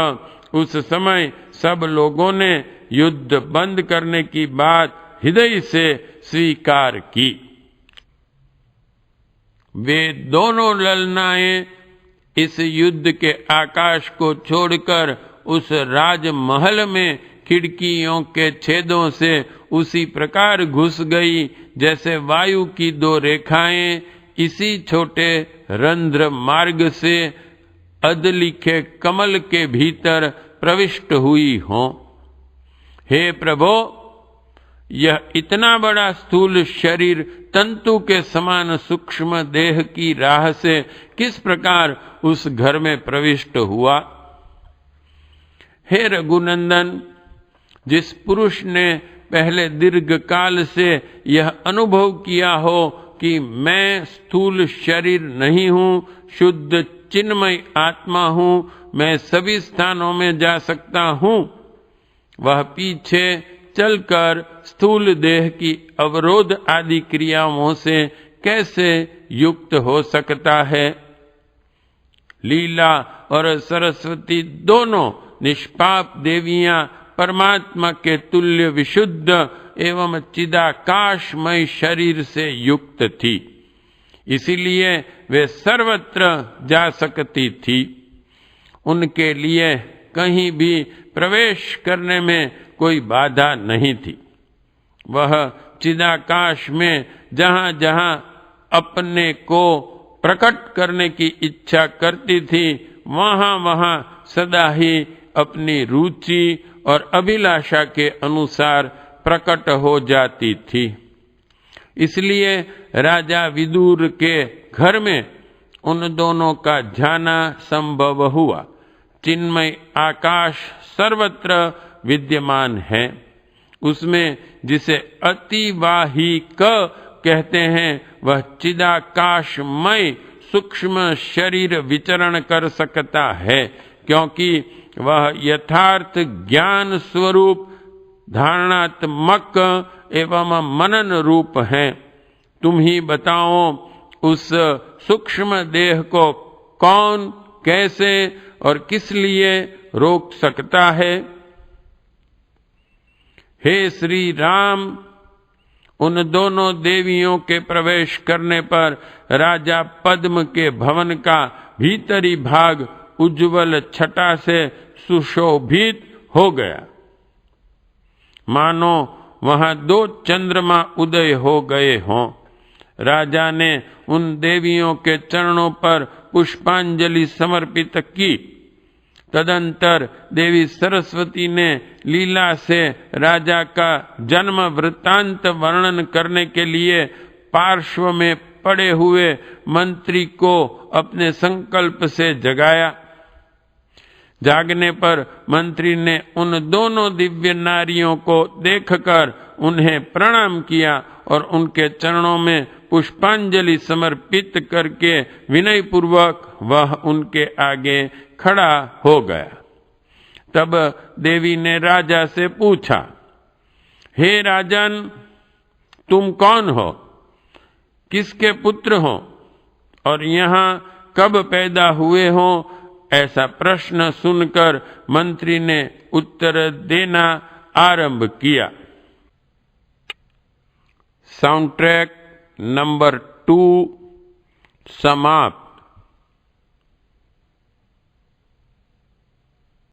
उस समय सब लोगों ने युद्ध बंद करने की बात हृदय से स्वीकार की। वे दोनों ललनाएं इस युद्ध के आकाश को छोड़कर उस राजमहल में खिड़कियों के छेदों से उसी प्रकार घुस गई जैसे वायु की दो रेखाएं इसी छोटे रंध्र मार्ग से अधलिखे कमल के भीतर प्रविष्ट हुई हों। हे प्रभो, यह इतना बड़ा स्थूल शरीर तंतु के समान सूक्ष्म देह की राह से किस प्रकार उस घर में प्रविष्ट हुआ? हे रघुनंदन, जिस पुरुष ने पहले दीर्घ काल से यह अनुभव किया हो कि मैं स्थूल शरीर नहीं हूँ, शुद्ध चिन्मय आत्मा हूँ, मैं सभी स्थानों में जा सकता हूँ, वह पीछे चलकर स्थूल देह की अवरोध आदि क्रियाओं से कैसे युक्त हो सकता है? लीला और सरस्वती दोनों निष्पाप देवियां परमात्मा के तुल्य विशुद्ध एवं चिदाकाशमय शरीर से युक्त थी, इसीलिए वे सर्वत्र जा सकती थी। उनके लिए कहीं भी प्रवेश करने में कोई बाधा नहीं थी। वह चिदाकाश में जहां जहां अपने को प्रकट करने की इच्छा करती थी, वहां वहां सदा ही अपनी रुचि और अभिलाषा के अनुसार प्रकट हो जाती थी। इसलिए राजा विदुर के घर में उन दोनों का जाना संभव हुआ। चिन्मय आकाश सर्वत्र विद्यमान है। उसमें जिसे अतिवाहिक कहते हैं, वह चिदाकाशमय सूक्ष्म शरीर विचरण कर सकता है, क्योंकि वह यथार्थ ज्ञान स्वरूप धारणात्मक एवं मनन रूप है। तुम ही बताओ, उस सूक्ष्म देह को कौन, कैसे और किस लिए रोक सकता है? हे श्री राम, उन दोनों देवियों के प्रवेश करने पर राजा पद्म के भवन का भीतरी भाग उज्जवल छटा से सुशोभित हो गया, मानो वहां दो चंद्रमा उदय हो गए हों। राजा ने उन देवियों के चरणों पर पुष्पांजलि समर्पित की। तदंतर देवी सरस्वती ने लीला से राजा का जन्म वृत्तांत वर्णन करने के लिए पार्श्व में पड़े हुए मंत्री को अपने संकल्प से जगाया। जागने पर मंत्री ने उन दोनों दिव्य नारियों को देखकर उन्हें प्रणाम किया और उनके चरणों में पुष्पांजलि समर्पित करके विनय पूर्वक वह उनके आगे खड़ा हो गया। तब देवी ने राजा से पूछा, हे राजन, तुम कौन हो, किसके पुत्र हो और यहाँ कब पैदा हुए हो? ऐसा प्रश्न सुनकर मंत्री ने उत्तर देना आरंभ किया। साउंड ट्रैक नंबर 2 समाप्त।